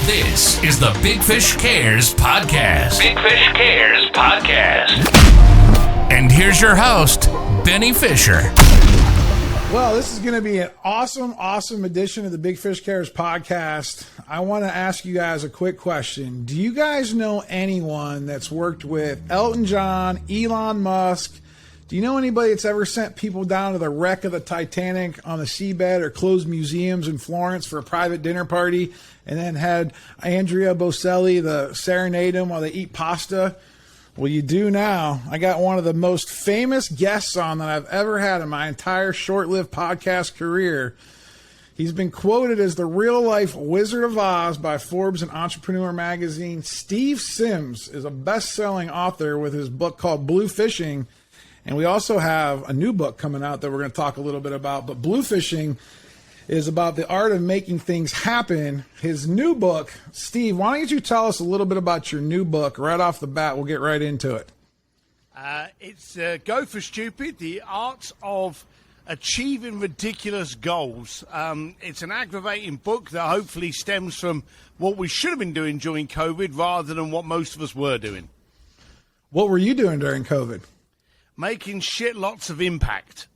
This is the Big Fish Cares Podcast. Big Fish Cares Podcast. And here's your host, Benny Fisher. Well, this is going to be an awesome edition of the Big Fish Cares Podcast. I want to ask you guys a quick question. Do you guys know anyone that's worked with Elton John, Elon Musk? Do you know anybody that's ever sent people down to the wreck of the Titanic on the seabed or closed museums in Florence for a private dinner party and then had Andrea Bocelli serenade them while they eat pasta? Well, you do now. I got one of the most famous guests on that I've ever had in my entire short-lived podcast career. He's been quoted as the real-life Wizard of Oz by Forbes and Entrepreneur magazine. Steve Sims is a best-selling author with his book called Bluefishing. And we also have a new book coming out that we're going to talk a little bit about. But Bluefishing is about the art of making things happen. His new book, Steve, why don't you tell us a little bit about your new book right off the bat? We'll get right into it. It's Go for Stupid, the art of achieving ridiculous goals. It's an aggravating book that hopefully stems from what we should have been doing during COVID rather than what most of us were doing. What were you doing during COVID? Making shit lots of impact.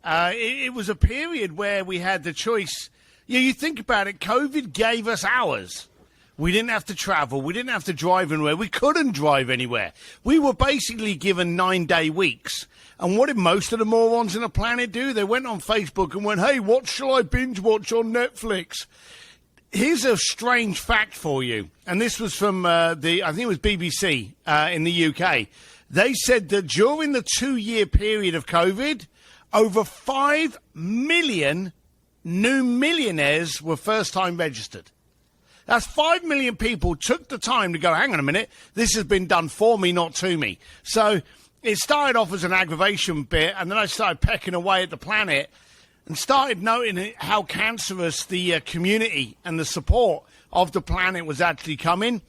It was a period where we had the choice. You think about it, COVID gave us hours. We didn't have to travel. We didn't have to drive anywhere. We couldn't drive anywhere. We were basically given 9-day weeks. And what did most of the morons on the planet do? They went on Facebook and went, hey, what shall I binge watch on Netflix? Here's a strange fact for you. And this was from I think it was BBC in the UK. They said that during the 2-year period of COVID, over 5 million new millionaires were first-time registered. That's 5 million people took the time to go, hang on a minute, this has been done for me, not to me. So it started off as an aggravation bit, and then I started pecking away at the planet and started noting how cancerous the community and the support of the planet was actually coming.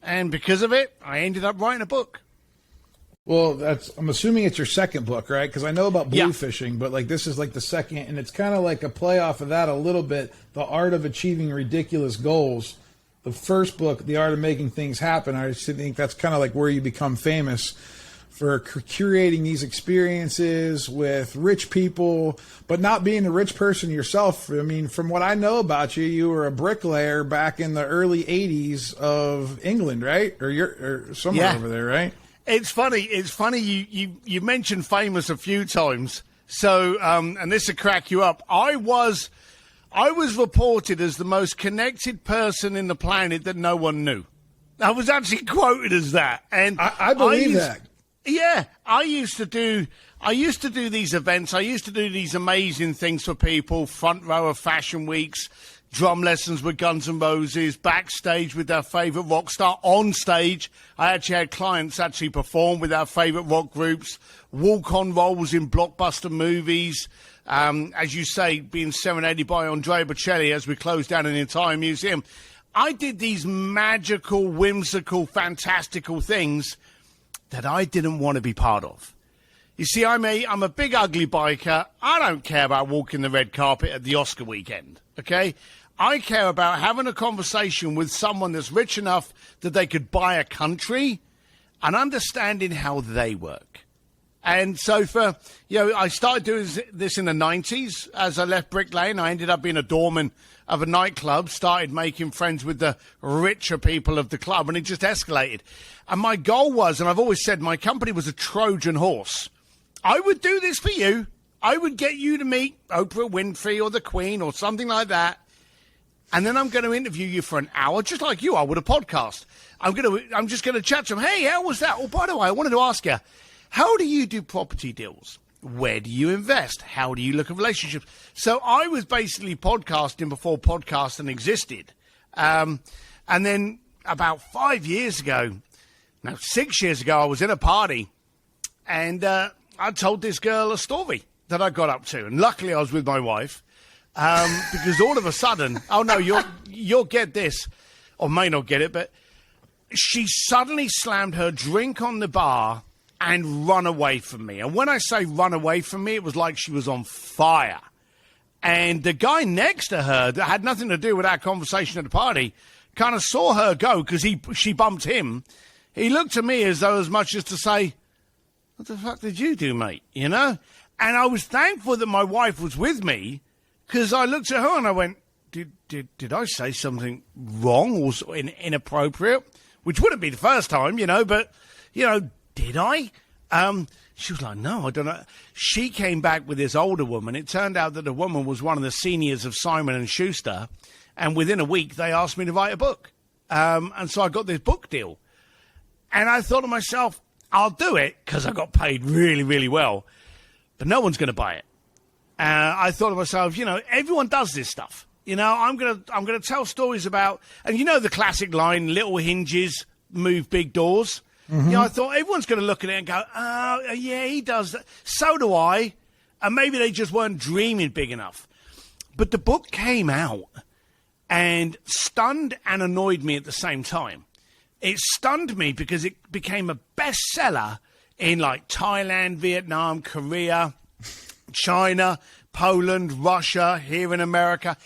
And because of it, I ended up writing a book. Well, I'm assuming it's your second book, right? Because I know about Bluefishing, but this is the second, and it's kind of like a play off of that a little bit, The Art of Achieving Ridiculous Goals. The first book, The Art of Making Things Happen, I just think that's kind of where you become famous for curating these experiences with rich people, but not being a rich person yourself. I mean, from what I know about you, you were a bricklayer back in the early 80s of England, right? Or somewhere over there, right? It's funny. You mentioned famous a few times. So, and this will crack you up. I was reported as the most connected person in the planet that no one knew. I was actually quoted as that, and I believe that. Yeah, I used to do these events. I used to do these amazing things for people. Front row of fashion weeks. Drum lessons with Guns N' Roses, backstage with our favourite rock star, on stage. I actually had clients actually perform with our favourite rock groups, walk-on roles in blockbuster movies, as you say, being serenaded by Andrea Bocelli as we closed down an entire museum. I did these magical, whimsical, fantastical things that I didn't want to be part of. You see, I'm a big, ugly biker. I don't care about walking the red carpet at the Oscar weekend, okay? I care about having a conversation with someone that's rich enough that they could buy a country and understanding how they work. And so I started doing this in the 90s. As I left Brick Lane, I ended up being a doorman of a nightclub, started making friends with the richer people of the club, and it just escalated. And my goal was, and I've always said my company was a Trojan horse. I would do this for you. I would get you to meet Oprah Winfrey or the Queen or something like that. And then I'm going to interview you for an hour, just like you are with a podcast. I'm just going to chat to them. Hey, how was that? Oh, by the way, I wanted to ask you, how do you do property deals? Where do you invest? How do you look at relationships? So I was basically podcasting before podcasting existed. And then about 6 years ago, I was in a party and I told this girl a story that I got up to. And luckily I was with my wife. Because all of a sudden, oh no, you'll get this, or may not get it, but she suddenly slammed her drink on the bar and run away from me. And when I say run away from me, it was like she was on fire. And the guy next to her that had nothing to do with our conversation at the party kind of saw her go because she bumped him. He looked at me as though as much as to say, what the fuck did you do, mate? You know? And I was thankful that my wife was with me because I looked at her and I went, did I say something wrong or inappropriate? Which wouldn't be the first time, you know, but, you know, did I? She was like, no, I don't know. She came back with this older woman. It turned out that the woman was one of the seniors of Simon & Schuster. And within a week, they asked me to write a book. And so I got this book deal. And I thought to myself, I'll do it because I got paid really, really well. But no one's going to buy it. I thought to myself, you know, everyone does this stuff. You know, I'm gonna tell stories about, and you know the classic line, little hinges move big doors. Mm-hmm. You know, I thought everyone's going to look at it and go, oh, yeah, he does that. So do I. And maybe they just weren't dreaming big enough. But the book came out and stunned and annoyed me at the same time. It stunned me because it became a bestseller in like Thailand, Vietnam, Korea, China, Poland, Russia, here in America,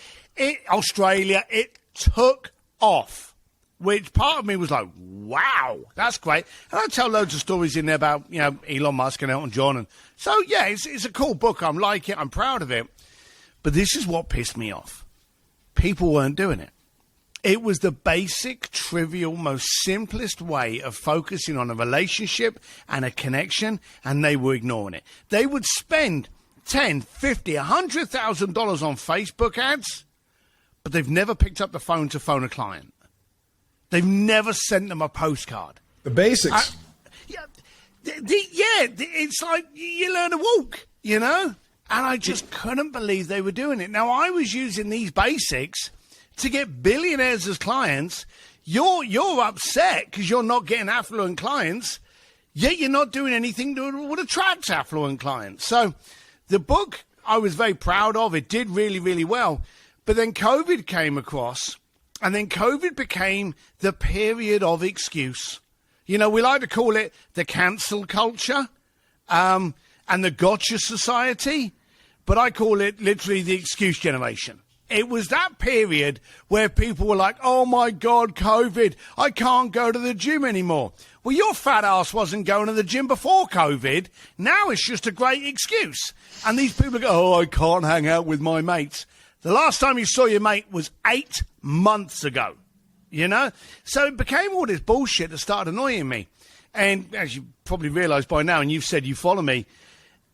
Australia. It took off, which part of me was like, wow, that's great. And I tell loads of stories in there about, you know, Elon Musk and Elton John. And so, yeah, it's a cool book. I like it. I'm proud of it. But this is what pissed me off. People weren't doing it. It was the basic, trivial, most simplest way of focusing on a relationship and a connection, and they were ignoring it. They would spend $10,000, $50,000, $100,000 on Facebook ads, but they've never picked up the phone to phone a client. They've never sent them a postcard. The basics. It's like you learn to walk, you know? And I just couldn't believe they were doing it. Now, I was using these basics to get billionaires as clients. You're upset because you're not getting affluent clients, yet you're not doing anything that would attract affluent clients. So the book I was very proud of. It did really, really well. But then COVID came across, and then COVID became the period of excuse. You know, we like to call it the cancel culture and the gotcha society, but I call it literally the excuse generation. It was that period where people were like, oh, my God, COVID, I can't go to the gym anymore. Well, your fat ass wasn't going to the gym before COVID. Now it's just a great excuse. And these people go, oh, I can't hang out with my mates. The last time you saw your mate was 8 months ago, you know? So it became all this bullshit that started annoying me. And as you probably realised by now, and you've said you follow me,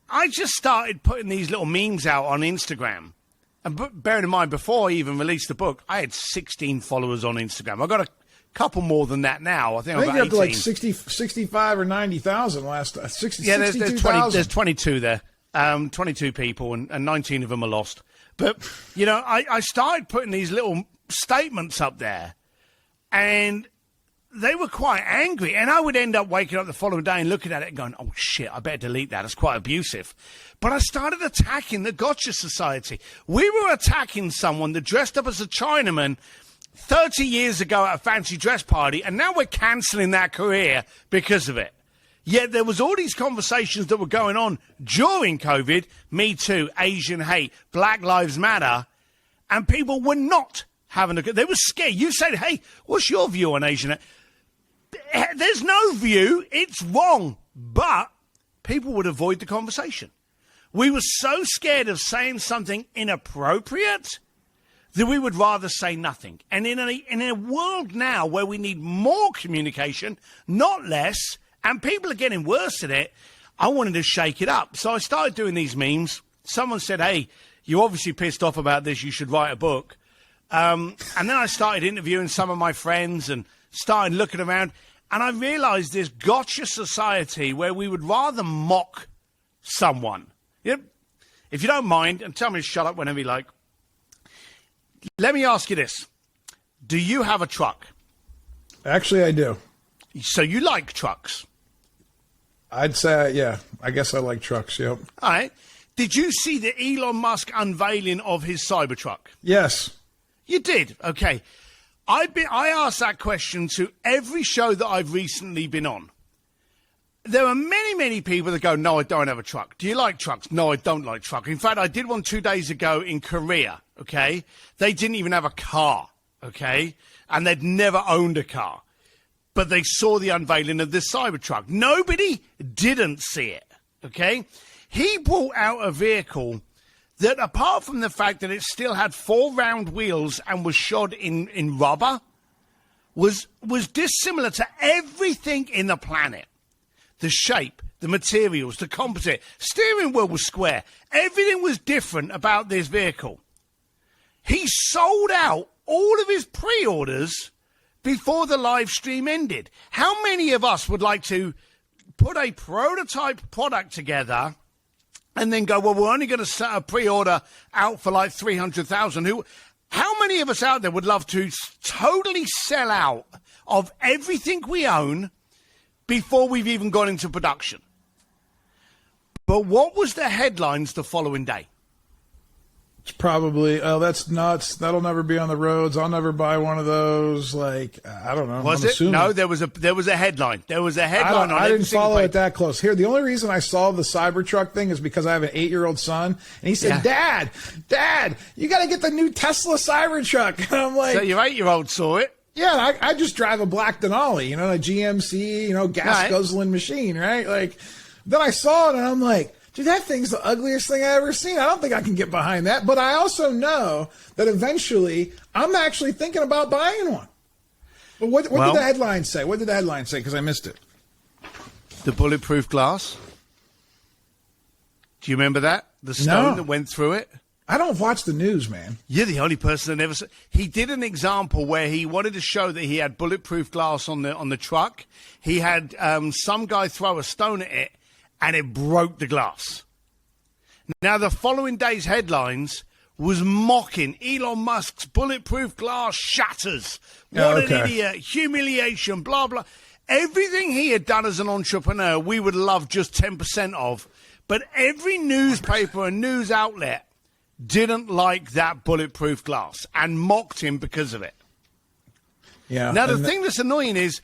I just started putting these little memes out on Instagram. And bearing in mind, before I even released the book, I had 16 followers on Instagram. I've got a couple more than that now. I think I've got 18. Up to like 65 or 90,000 last 60, yeah, there's 22 there. 22 people, and 19 of them are lost. But, you know, I started putting these little statements up there, and they were quite angry. And I would end up waking up the following day and looking at it and going, oh, shit, I better delete that. It's quite abusive. But I started attacking the gotcha society. We were attacking someone that dressed up as a Chinaman 30 years ago at a fancy dress party, and now we're cancelling their career because of it. Yet there was all these conversations that were going on during COVID, Me Too, Asian hate, Black Lives Matter, and people were not having a good... They were scared. You said, hey, what's your view on Asian hate? There's no view. It's wrong. But people would avoid the conversation. We were so scared of saying something inappropriate that we would rather say nothing. And in a world now where we need more communication, not less, and people are getting worse at it, I wanted to shake it up. So I started doing these memes. Someone said, hey, you're obviously pissed off about this. You should write a book. And then I started interviewing some of my friends and started looking around. And I realized this gotcha society where we would rather mock someone. You know, if you don't mind, and tell me to shut up whenever you like, let me ask you this. Do you have a truck? Actually, I do. So you like trucks? I'd say, yeah, I guess I like trucks, yep. All right. Did you see the Elon Musk unveiling of his Cybertruck? Yes. You did? Okay. I asked that question to every show that I've recently been on. there are many, many people that go, no, I don't have a truck. Do you like trucks? No, I don't like trucks. In fact, I did one 2 days ago in Korea, okay? They didn't even have a car, okay? And they'd never owned a car. But they saw the unveiling of this Cybertruck. Nobody didn't see it, okay? He brought out a vehicle that, apart from the fact that it still had 4 round wheels and was shod in rubber, was dissimilar to everything in the planet. The shape, the materials, the composite, steering wheel was square. Everything was different about this vehicle. He sold out all of his pre-orders before the live stream ended. How many of us would like to put a prototype product together and then go, well, we're only going to set a pre-order out for like 300,000? How many of us out there would love to totally sell out of everything we own before we've even gone into production? But what was the headlines the following day? It's probably, oh, that's nuts. That'll never be on the roads. I'll never buy one of those. Like, I don't know. Was it? Assuming. No, there was a headline. There was a headline. I didn't follow it that close. Here, the only reason I saw the Cybertruck thing is because I have an 8-year-old son, and he said, Dad, you got to get the new Tesla Cybertruck. And I'm like, so your 8-year-old saw it? Yeah, I just drive a black Denali, a GMC, gas guzzling machine, right? Like, then I saw it, and I'm like, dude, that thing's the ugliest thing I've ever seen. I don't think I can get behind that. But I also know that eventually I'm actually thinking about buying one. But what did the headline say? What did the headline say? Because I missed it. The bulletproof glass. Do you remember that? The stone that went through it? I don't watch the news, man. You're the only person that never saw. He did an example where he wanted to show that he had bulletproof glass on the truck. He had some guy throw a stone at it, and it broke the glass. Now, the following day's headlines was mocking Elon Musk's bulletproof glass shatters. What an idiot, humiliation, blah, blah. Everything he had done as an entrepreneur, we would love just 10% of. But every newspaper and news outlet didn't like that bulletproof glass and mocked him because of it. Yeah. Now, the thing that's annoying is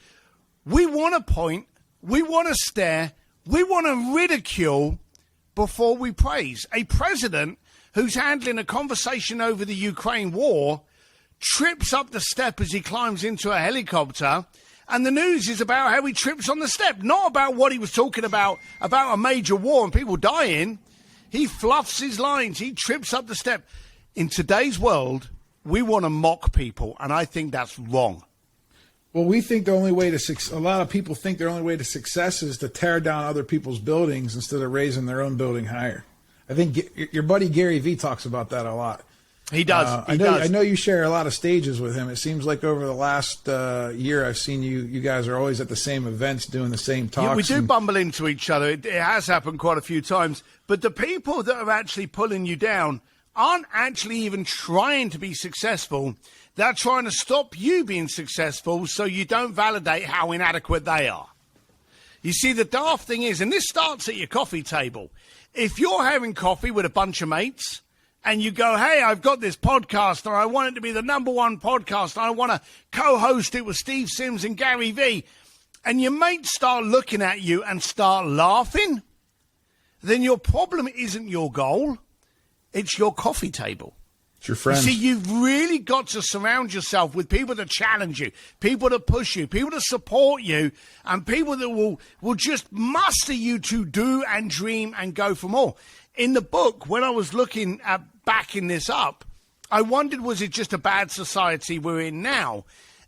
we want to point, we want to stare, we want to ridicule before we praise. A president who's handling a conversation over the Ukraine war trips up the step as he climbs into a helicopter, and the news is about how he trips on the step, not about what he was talking about a major war and people dying. He fluffs his lines. He trips up the step. In today's world, we want to mock people, and I think that's wrong. Well, we think the only way to a lot of people think their only way to success is to tear down other people's buildings instead of raising their own building higher. I think your buddy Gary Vee talks about that a lot. He does. I know you share a lot of stages with him. It seems like over the last year, I've seen you guys are always at the same events doing the same talks. Yeah, we do bumble into each other. It has happened quite a few times. But the people that are actually pulling you down aren't actually even trying to be successful. They're trying to stop you being successful so you don't validate how inadequate they are. You see, the daft thing is, and this starts at your coffee table. If you're having coffee with a bunch of mates and you go, hey, I've got this podcast, or I want it to be the #1 podcast, and I want to co-host it with Steve Sims and Gary Vee, and your mates start looking at you and start laughing, then your problem isn't your goal, it's your coffee table. It's your friends. You see, you've really got to surround yourself with people that challenge you, people that push you, people that support you, and people that will just muster you to do and dream and go for more. In the book, when I was looking at backing this up, I wondered, was it just a bad society we're in now?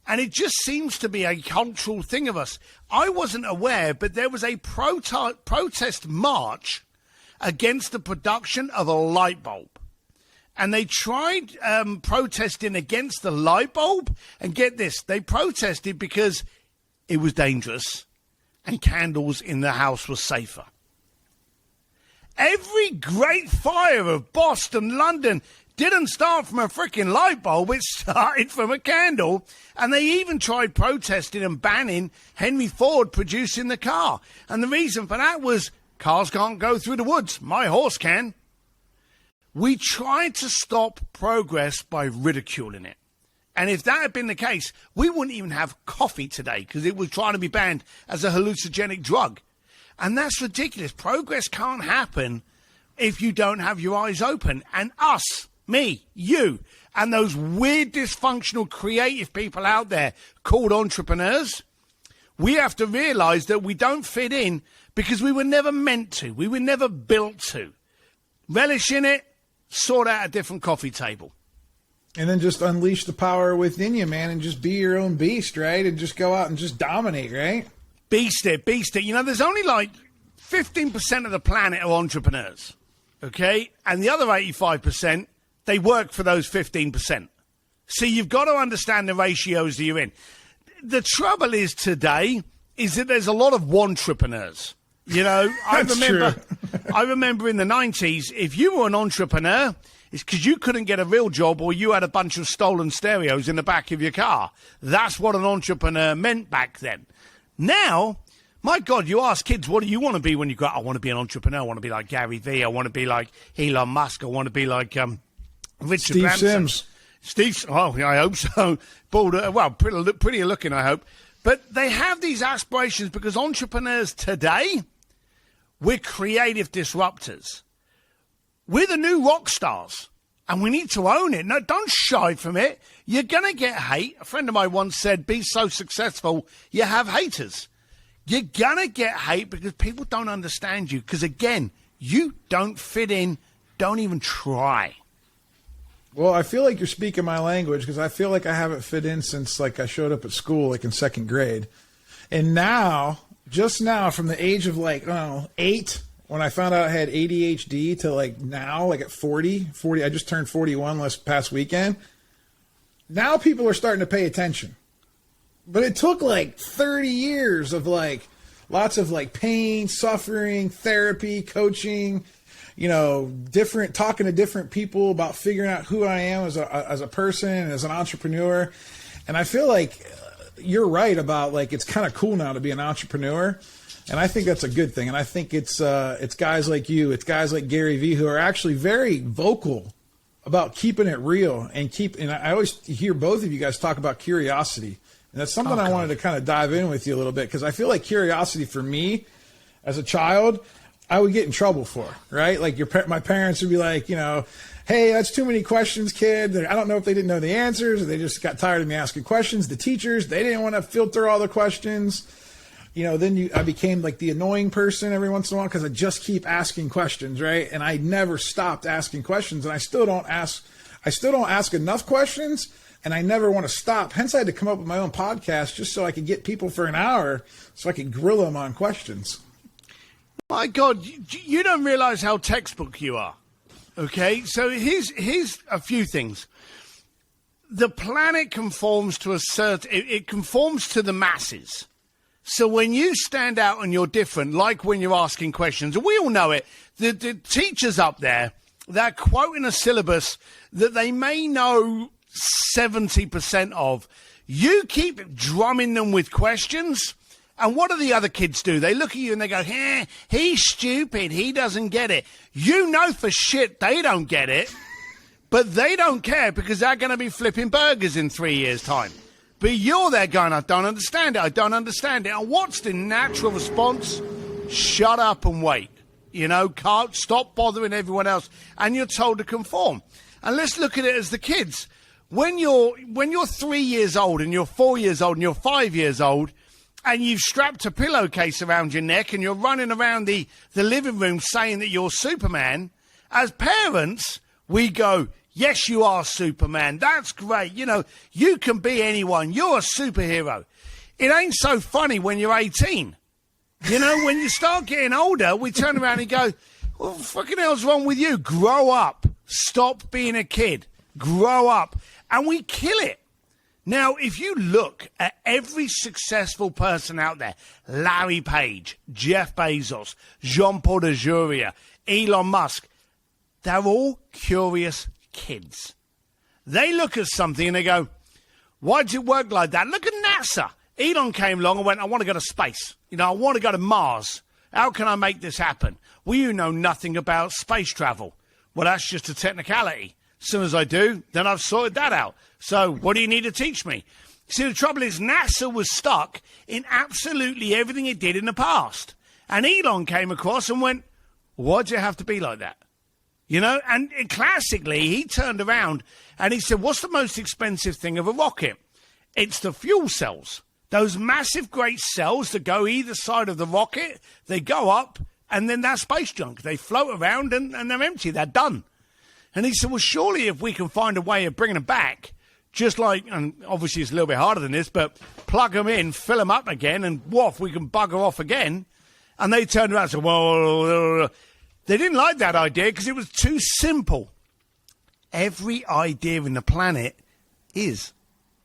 And it just seems to be a cultural thing of us. I wasn't aware, but there was a protest march against the production of a light bulb. And they tried protesting against the light bulb. And get this, they protested because it was dangerous and candles in the house were safer. Every great fire of Boston, London, didn't start from a freaking light bulb. It started from a candle. And they even tried protesting and banning Henry Ford producing the car. And the reason for that was cars can't go through the woods. My horse can. We tried to stop progress by ridiculing it. And if that had been the case, we wouldn't even have coffee today because it was trying to be banned as a hallucinogenic drug. And that's ridiculous. Progress can't happen if you don't have your eyes open. And us, me, you, and those weird, dysfunctional, creative people out there called entrepreneurs, we have to realize that we don't fit in because we were never meant to. We were never built to. Relish in it, sort out a different coffee table. And then just unleash the power within you, man, and just be your own beast, right? And just go out and just dominate, right? Beast it. You know, there's only like 15% of the planet are entrepreneurs, okay? And the other 85%, they work for those 15%. So you've got to understand the ratios that you're in. The trouble is today is that there's a lot of wantrepreneurs. You know, I remember in the 90s, if you were an entrepreneur, it's because you couldn't get a real job or you had a bunch of stolen stereos in the back of your car. That's what an entrepreneur meant back then. Now, my God, you ask kids, what do you want to be when you grow up? I want to be an entrepreneur. I want to be like Gary Vee. I want to be like Elon Musk. I want to be like Richard Steve Branson. Sims. Oh, I hope so. Bald, prettier looking, I hope. But they have these aspirations because entrepreneurs today, we're creative disruptors. We're the new rock stars, and we need to own it. No, don't shy from it. You're going to get hate. A friend of mine once said, be so successful, you have haters. You're going to get hate because people don't understand you. Because, again, you don't fit in. Don't even try. Well, I feel like you're speaking my language because I feel like I haven't fit in since, like, I showed up at school, like, in second grade. And now, just now, from the age of, like, 8, when I found out I had ADHD to, like, now, like, at 40, I just turned 41 last past weekend. Now people are starting to pay attention. But it took, like, 30 years of, like, lots of, like, pain, suffering, therapy, coaching, you know, talking to different people about figuring out who I am as a person and as an entrepreneur. And I feel like you're right about, like, it's kind of cool now to be an entrepreneur. And I think that's a good thing. And I think it's guys like you, it's guys like Gary Vee who are actually very vocal about keeping it real and I always hear both of you guys talk about curiosity. And that's something I wanted to kind of dive in with you a little bit because I feel like curiosity for me as a child, I would get in trouble for, right? Like my parents would be like, you know, hey, that's too many questions, kid. I don't know if they didn't know the answers or they just got tired of me asking questions. The teachers, they didn't want to filter all the questions. You know, then I became like the annoying person every once in a while because I just keep asking questions, right? And I never stopped asking questions, and I still don't ask enough questions, and I never want to stop. Hence, I had to come up with my own podcast just so I could get people for an hour so I could grill them on questions. My God, you don't realize how textbook you are. Okay, so here's a few things. The planet conforms to it conforms to the masses. So when you stand out and you're different, like when you're asking questions, and we all know it, the teachers up there, they're quoting a syllabus that they may know 70% of. You keep drumming them with questions, and what do the other kids do? They look at you and they go, he's stupid, he doesn't get it. You know for shit they don't get it, but they don't care because they're going to be flipping burgers in 3 years' time. But you're there going, I don't understand it. And what's the natural response? Shut up and wait. You know, can't stop bothering everyone else. And you're told to conform. And let's look at it as the kids. When you're 3 years old and you're 4 years old and you're 5 years old and you've strapped a pillowcase around your neck and you're running around the living room saying that you're Superman, as parents, we go, yes, you are Superman. That's great. You know, you can be anyone. You're a superhero. It ain't so funny when you're 18. You know, when you start getting older, we turn around and go, what the fucking hell's wrong with you? Grow up. Stop being a kid. Grow up. And we kill it. Now, if you look at every successful person out there, Larry Page, Jeff Bezos, Jean-Paul Dejoria, Elon Musk, they're all curious kids. They look at something and they go, why does it work like that? Look at NASA. Elon came along and went, I want to go to space. You know, I want to go to Mars. How can I make this happen? Well, you know nothing about space travel. Well, that's just a technicality. As soon as I do, then I've sorted that out. So what do you need to teach me? See, the trouble is NASA was stuck in absolutely everything it did in the past. And Elon came across and went, why'd you have to be like that? And classically, he turned around and he said, what's the most expensive thing of a rocket? It's the fuel cells. Those massive, great cells that go either side of the rocket, they go up, and then that's space junk. They float around and they're empty. They're done. And he said, well, surely if we can find a way of bringing them back, just like, and obviously it's a little bit harder than this, but plug them in, fill them up again, and woof, we can bugger off again. And they turned around and said, well, they didn't like that idea because it was too simple. Every idea in the planet is.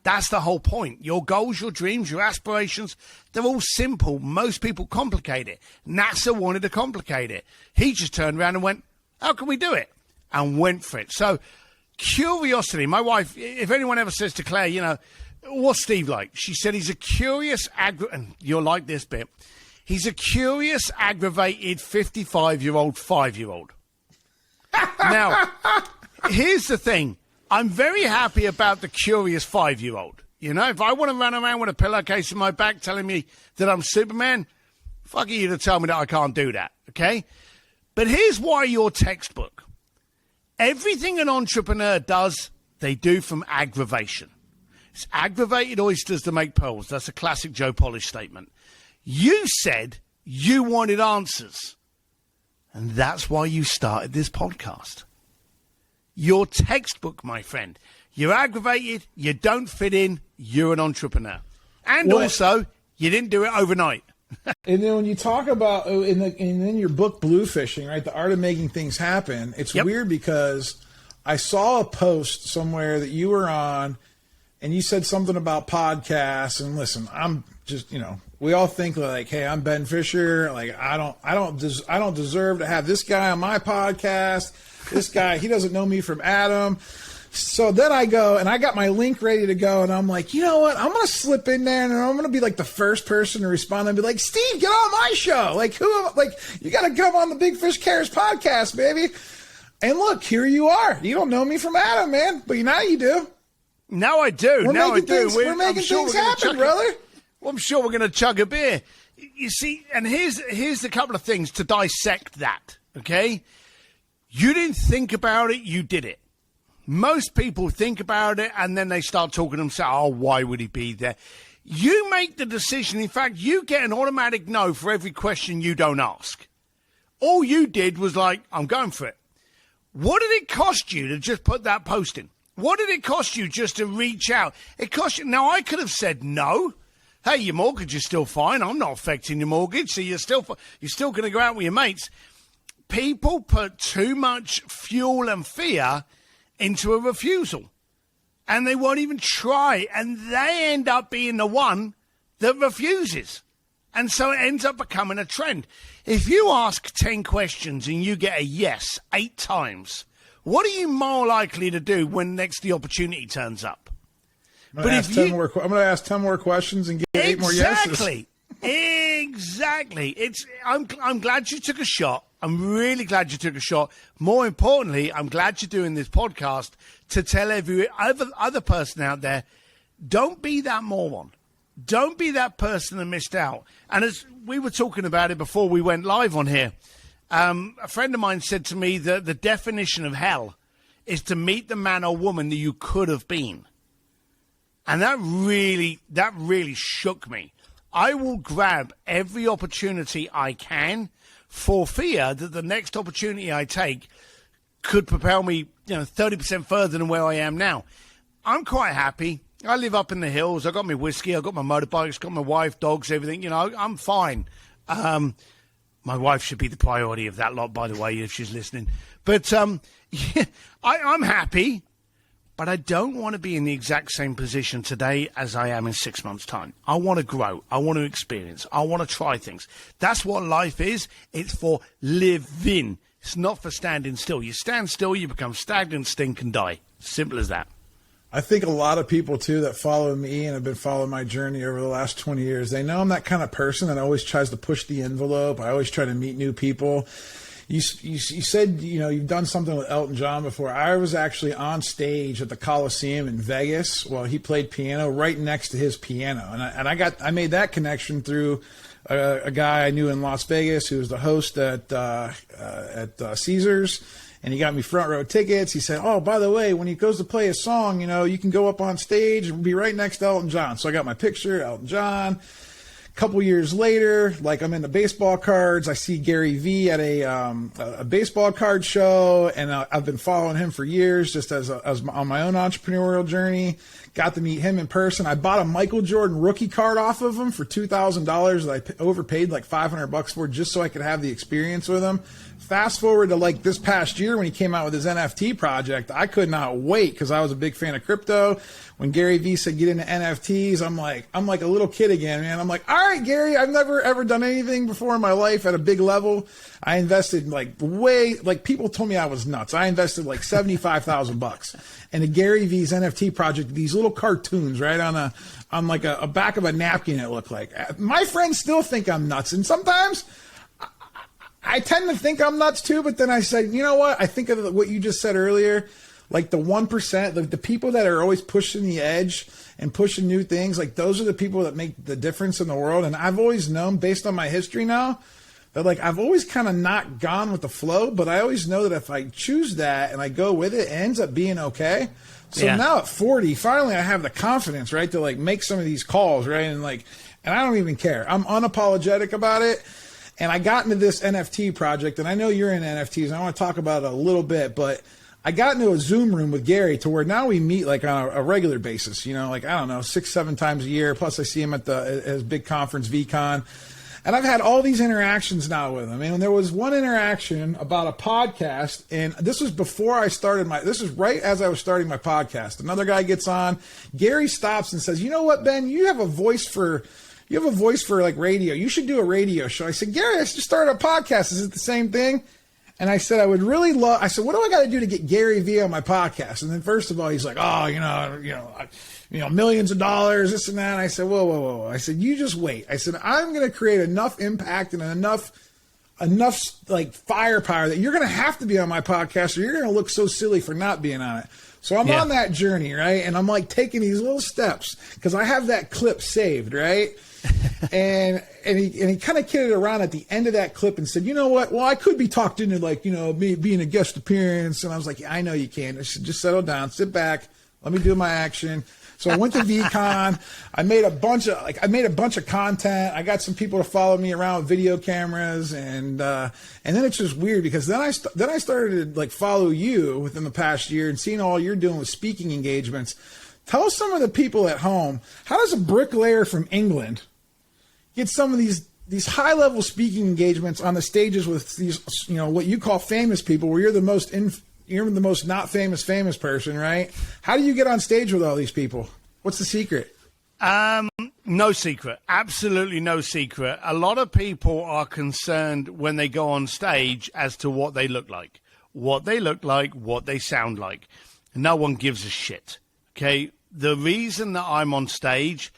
That's the whole point. Your goals, your dreams, your aspirations, they're all simple. Most people complicate it. NASA wanted to complicate it. He just turned around and went, how can we do it? And went for it. So curiosity. My wife, if anyone ever says to Claire, what's Steve like? She said he's a curious, and you'll like this bit. He's a curious, aggravated 55-year-old 5-year-old. Now, here's the thing. I'm very happy about the curious 5-year-old. If I want to run around with a pillowcase in my back telling me that I'm Superman, fuck you to tell me that I can't do that, okay? But here's why your textbook. Everything an entrepreneur does, they do from aggravation. It's aggravated oysters to make pearls. That's a classic Joe Polish statement. You said you wanted answers. And that's why you started this podcast. Your textbook, my friend. You're aggravated. You don't fit in. You're an entrepreneur. And also, you didn't do it overnight. And then when you talk about, in your book, Bluefishing, right, the art of making things happen, it's weird because I saw a post somewhere that you were on, and you said something about podcasts. And listen, I'm just, we all think like, hey, I'm Ben Fisher. Like, I don't deserve to have this guy on my podcast. This guy, he doesn't know me from Adam. So then I go, and I got my link ready to go, and I'm like, you know what? I'm going to slip in there, and I'm going to be like the first person to respond and be like, Steve, get on my show. Like, you got to come on the Big Fish Cares podcast, baby. And look, here you are. You don't know me from Adam, man, but now you do. Now I do. We're making things happen, brother. Well, I'm sure we're going to chug a beer. You see, and here's a couple of things to dissect that, okay? You didn't think about it, you did it. Most people think about it and then they start talking to themselves, oh, why would he be there? You make the decision. In fact, you get an automatic no for every question you don't ask. All you did was like, I'm going for it. What did it cost you to just put that post in? What did it cost you just to reach out? It cost you. Now, I could have said no. Hey, your mortgage is still fine. I'm not affecting your mortgage, so you're still going to go out with your mates. People put too much fuel and fear into a refusal, and they won't even try, and they end up being the one that refuses. And so it ends up becoming a trend. If you ask 10 questions and you get a yes 8 times, what are you more likely to do when next the opportunity turns up? I'm going to ask 10 more questions and get 8 more yeses. Exactly. I'm glad you took a shot. I'm really glad you took a shot. More importantly, I'm glad you're doing this podcast to tell every other person out there, don't be that moron. Don't be that person that missed out. And as we were talking about it before we went live on here, a friend of mine said to me that the definition of hell is to meet the man or woman that you could have been. And that really shook me. I will grab every opportunity I can for fear that the next opportunity I take could propel me, 30% further than where I am now. I'm quite happy. I live up in the hills. I got my whiskey. I got my motorbikes. Got my wife, dogs, everything. I'm fine. My wife should be the priority of that lot, by the way, if she's listening. But I'm happy. But I don't want to be in the exact same position today as I am in 6 months' time. I want to grow. I want to experience. I want to try things. That's what life is. It's for living. It's not for standing still. You stand still, you become stagnant, stink, and die. Simple as that. I think a lot of people, too, that follow me and have been following my journey over the last 20 years, they know I'm that kind of person that always tries to push the envelope. I always try to meet new people. You said, you've done something with Elton John before. I was actually on stage at the Coliseum in Vegas while he played piano right next to his piano. And I made that connection through a guy I knew in Las Vegas who was the host at Caesars, and he got me front row tickets. He said, "Oh, by the way, when he goes to play a song, you can go up on stage and be right next to Elton John." So I got my picture, Elton John. Couple years later, like I'm into baseball cards, I see Gary Vee at a baseball card show, and I've been following him for years, just as on my own entrepreneurial journey. Got to meet him in person. I bought a Michael Jordan rookie card off of him for $2,000 that I overpaid like $500 for, just so I could have the experience with him. Fast forward to like this past year when he came out with his NFT project, I could not wait because I was a big fan of crypto. When Gary Vee said get into NFTs, I'm like a little kid again, man. I'm like, all right, Gary, I've never ever done anything before in my life at a big level. I invested people told me I was nuts. I invested like $75,000 into Gary Vee's NFT project. These little cartoons, right, on a back of a napkin. It looked like. My friends still think I'm nuts, and sometimes I tend to think I'm nuts too. But then I said, you know what? I think of what you just said earlier. Like the 1%, like the people that are always pushing the edge and pushing new things, like those are the people that make the difference in the world. And I've always known, based on my history now, that like I've always kind of not gone with the flow, but I always know that if I choose that and I go with it, it ends up being okay. So now at 40, finally I have the confidence, right, to like make some of these calls, right? And I don't even care. I'm unapologetic about it. And I got into this NFT project, and I know you're in NFTs, and I want to talk about it a little bit, but I got into a Zoom room with Gary to where now we meet like on a regular basis, like, I don't know, 6-7 times a year. Plus I see him at his big conference, VCon. And I've had all these interactions now with him. And there was one interaction about a podcast, and this was before I started this is right as I was starting my podcast. Another guy gets on. Gary stops and says, "You know what, Ben, you have a voice for like radio. You should do a radio show." I said, "Gary, I just started a podcast. Is it the same thing?" And I said, what do I got to do to get Gary Vee on my podcast? And then first of all, he's like, millions of dollars, this and that. And I said, whoa. I said, you just wait. I said, I'm going to create enough impact and enough like firepower that you're going to have to be on my podcast, or you're going to look so silly for not being on it. So I'm on that journey, right? And I'm like taking these little steps because I have that clip saved, right? and he kind of kidded around at the end of that clip and said, "You know what? Well, I could be talked into me being a guest appearance." And I was like, "Yeah, I know you can. I should just settle down, sit back, let me do my action." So I went to VCon. I made a bunch of content. I got some people to follow me around with video cameras, and then it's just weird because then I started to like follow you within the past year and seeing all you're doing with speaking engagements. Tell some of the people at home, how does a bricklayer from England get some of these high-level speaking engagements on the stages with these, what you call famous people, where you're the most not famous person, right? How do you get on stage with all these people? What's the secret? No secret. Absolutely no secret. A lot of people are concerned when they go on stage as to what they look like, what they sound like. No one gives a shit. Okay? The reason that I'm on stage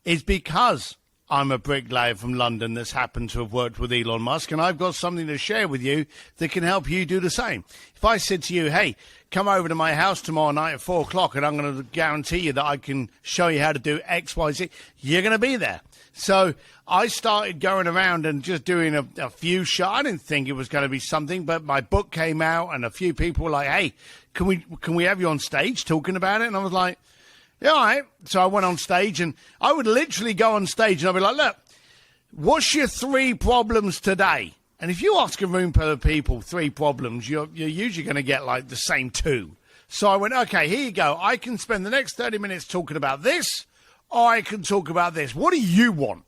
is because I'm a bricklayer from London that's happened to have worked with Elon Musk, and I've got something to share with you that can help you do the same. If I said to you, "Hey, come over to my house tomorrow night at 4 o'clock and I'm going to guarantee you that I can show you how to do X, Y, Z," you're going to be there. So I started going around and just doing a few shows. I didn't think it was going to be something, but my book came out and a few people were like, "Hey, can we have you on stage talking about it?" And I was like, "Yeah, all right." So I went on stage, and I would literally go on stage and I'd be like, "Look, what's your 3 problems today?" And if you ask a room full of people 3 problems, you're usually going to get like the same 2. So I went, "Okay, here you go. I can spend the next 30 minutes talking about this, or I can talk about this. What do you want?"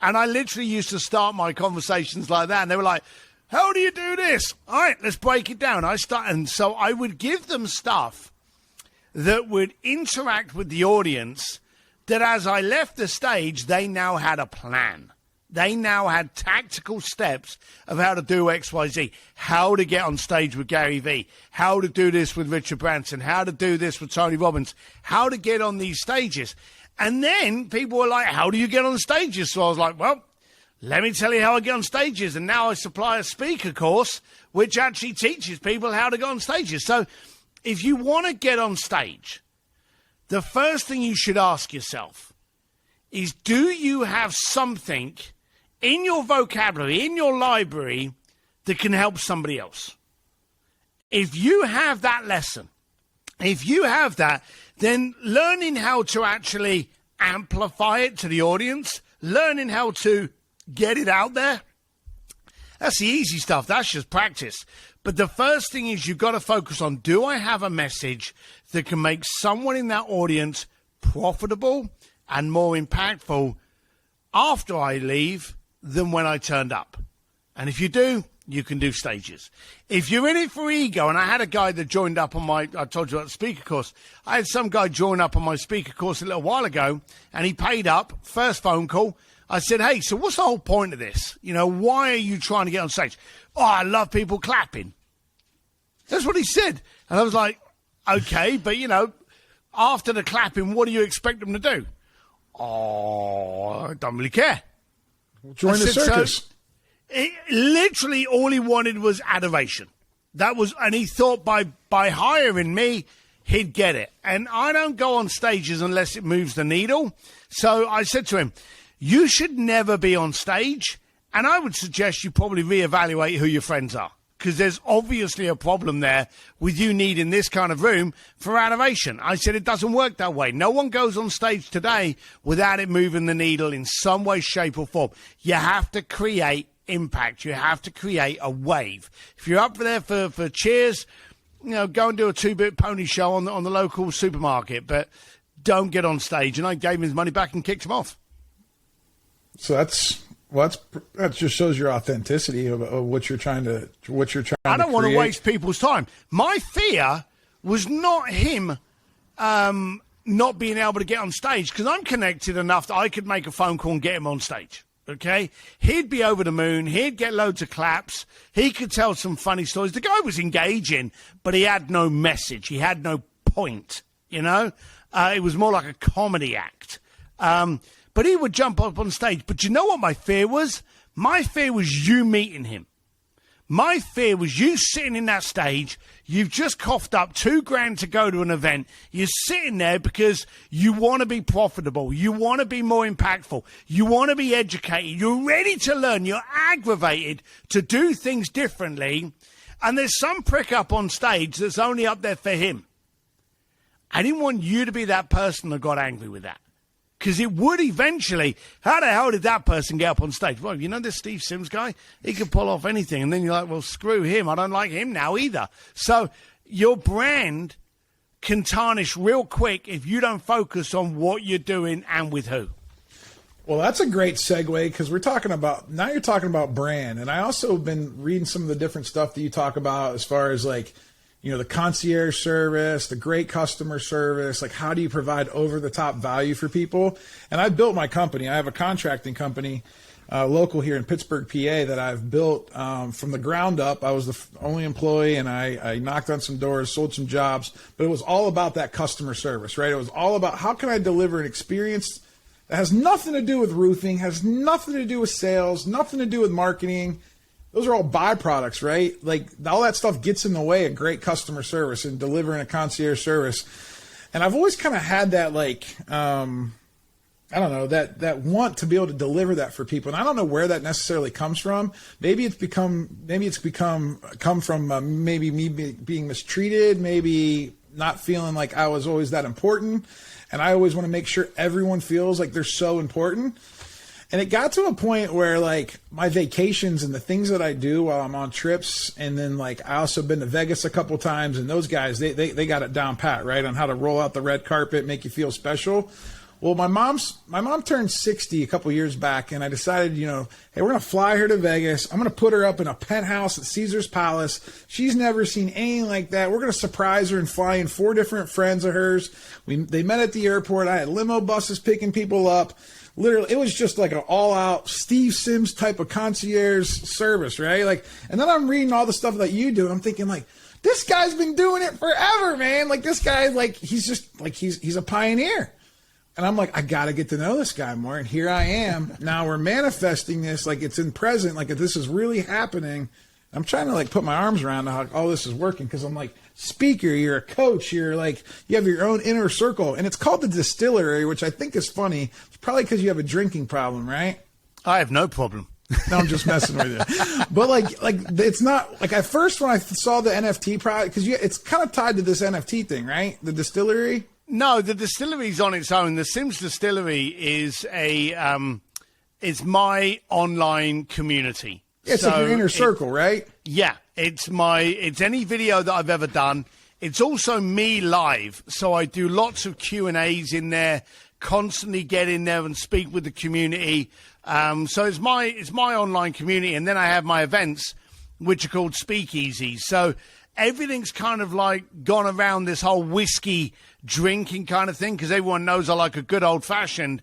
And I literally used to start my conversations like that. And they were like, "How do you do this?" "All right, let's break it down." And so I would give them stuff that would interact with the audience, that as I left the stage, they now had a plan. They now had tactical steps of how to do X, Y, Z, how to get on stage with Gary Vee, how to do this with Richard Branson, how to do this with Tony Robbins, how to get on these stages. And then people were like, "How do you get on stages?" So I was like, "Well, let me tell you how I get on stages." And now I supply a speaker course which actually teaches people how to get on stages. So if you want to get on stage, the first thing you should ask yourself is, do you have something in your vocabulary, in your library, that can help somebody else. If you have that lesson, if you have that, then learning how to actually amplify it to the audience, learning how to get it out there, that's the easy stuff. That's just practice. But the first thing is you've got to focus on, do I have a message that can make someone in that audience profitable and more impactful after I leave than when I turned up? And if you do, you can do stages. If you're in it for ego, and I had a guy that joined up on I told you about the speaker course. I had some guy join up on my speaker course a little while ago, and he paid up, first phone call. I said, hey, so what's the whole point of this? You know, why are you trying to get on stage? Oh, I love people clapping. That's what he said. And I was like, okay, but, you know, after the clapping, what do you expect them to do? Oh, I don't really care. Join the circus. So, literally all he wanted was adoration. That was, and he thought by hiring me, he'd get it. And I don't go on stages unless it moves the needle. So I said to him, you should never be on stage. And I would suggest you probably reevaluate who your friends are, because there's obviously a problem there with you needing this kind of room for adoration. I said it doesn't work that way. No one goes on stage today without it moving the needle in some way, shape, or form. You have to create impact. You have to create a wave. If you're up there for cheers, you know, go and do a 2-bit pony show on the local supermarket, but don't get on stage. And I gave him his money back and kicked him off. So that just shows your authenticity of what you're trying to I don't want to waste people's time. My fear was not him not being able to get on stage, because I'm connected enough that I could make a phone call and get him on stage. Okay, he'd be over the moon. He'd get loads of claps. He could tell some funny stories. The guy was engaging, but he had no message. He had no point. You know, it was more like a comedy act. But he would jump up on stage. But you know what my fear was? My fear was you meeting him. My fear was you sitting in that stage. You've just coughed up $2,000 to go to an event. You're sitting there because you want to be profitable. You want to be more impactful. You want to be educated. You're ready to learn. You're aggravated to do things differently. And there's some prick up on stage that's only up there for him. I didn't want you to be that person that got angry with that. Because it would eventually, how the hell did that person get up on stage? Well, you know this Steve Sims guy? He could pull off anything. And then you're like, well, screw him. I don't like him now either. So your brand can tarnish real quick if you don't focus on what you're doing and with who. Well, that's a great segue, because you're talking about brand. And I also have been reading some of the different stuff that you talk about as far as, like, you know, the concierge service, the great customer service, like how do you provide over-the-top value for people? And I built my company. I have a contracting company local here in Pittsburgh, PA, that I've built from the ground up. I was the only employee, and I knocked on some doors, sold some jobs, but it was all about that customer service, right? It was all about how can I deliver an experience that has nothing to do with roofing, has nothing to do with sales, nothing to do with marketing. Those are all byproducts, right? Like all that stuff gets in the way of great customer service and delivering a concierge service. And I've always kind of had that, like, I don't know, that want to be able to deliver that for people. And I don't know where that necessarily comes from. Maybe it's come from maybe me being mistreated, maybe not feeling like I was always that important. And I always want to make sure everyone feels like they're so important. And it got to a point where, like, my vacations and the things that I do while I'm on trips, and then, like, I also been to Vegas a couple times, and those guys, they got it down pat, right, on how to roll out the red carpet, make you feel special. Well, my mom turned 60 a couple years back, and I decided, you know, hey, we're going to fly her to Vegas. I'm going to put her up in a penthouse at Caesar's Palace. She's never seen anything like that. We're going to surprise her and fly in 4 different friends of hers. They met at the airport. I had limo buses picking people up. Literally, it was just like an all-out Steve Sims type of concierge service, right? Like, and then I'm reading all the stuff that you do, and I'm thinking, like, this guy's been doing it forever, man. Like, this guy, like, he's just, like, he's a pioneer. And I'm like, I got to get to know this guy more. And here I am. Now we're manifesting this like it's in present, like this is really happening. I'm trying to, like, put my arms around how all this is working, because I'm like, speaker, you're a coach, you're like, you have your own inner circle, and it's called the distillery, which I think is funny. It's probably because you have a drinking problem, right? I have no problem. No, I'm just messing with you. But like it's not like at first when I saw the NFT product, because it's kind of tied to this NFT thing, right? The distillery. No, the distillery's on its own. The Sims Distillery is it's my online community. It's like your inner circle, right? Yeah, it's any video that I've ever done. It's also me live, so I do lots of Q&As in there, constantly get in there and speak with the community. So it's my online community, and then I have my events, which are called speakeasies. So everything's kind of like gone around this whole whiskey drinking kind of thing, because everyone knows I like a good old-fashioned.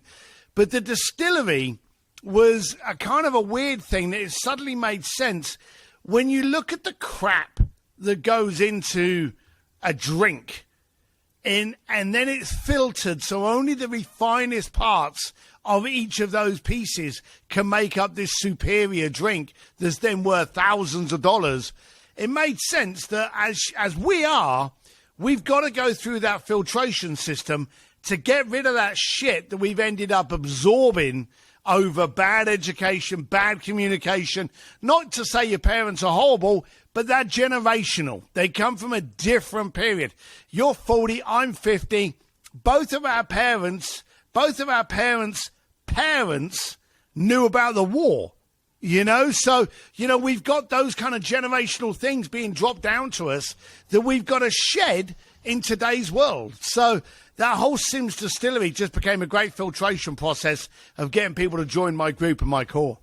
But the distillery was a kind of a weird thing that it suddenly made sense when you look at the crap that goes into a drink, and then it's filtered, so only the refinest parts of each of those pieces can make up this superior drink that's then worth thousands of dollars. It made sense that as we've got to go through that filtration system to get rid of that shit that we've ended up absorbing over bad education, bad communication. Not to say your parents are horrible, but they're generational. They come from a different period. You're 40, I'm 50. Both of our parents' parents knew about the war. So, we've got those kind of generational things being dropped down to us that we've got to shed in today's world. So that whole Sims Distillery just became a great filtration process of getting people to join my group and my core.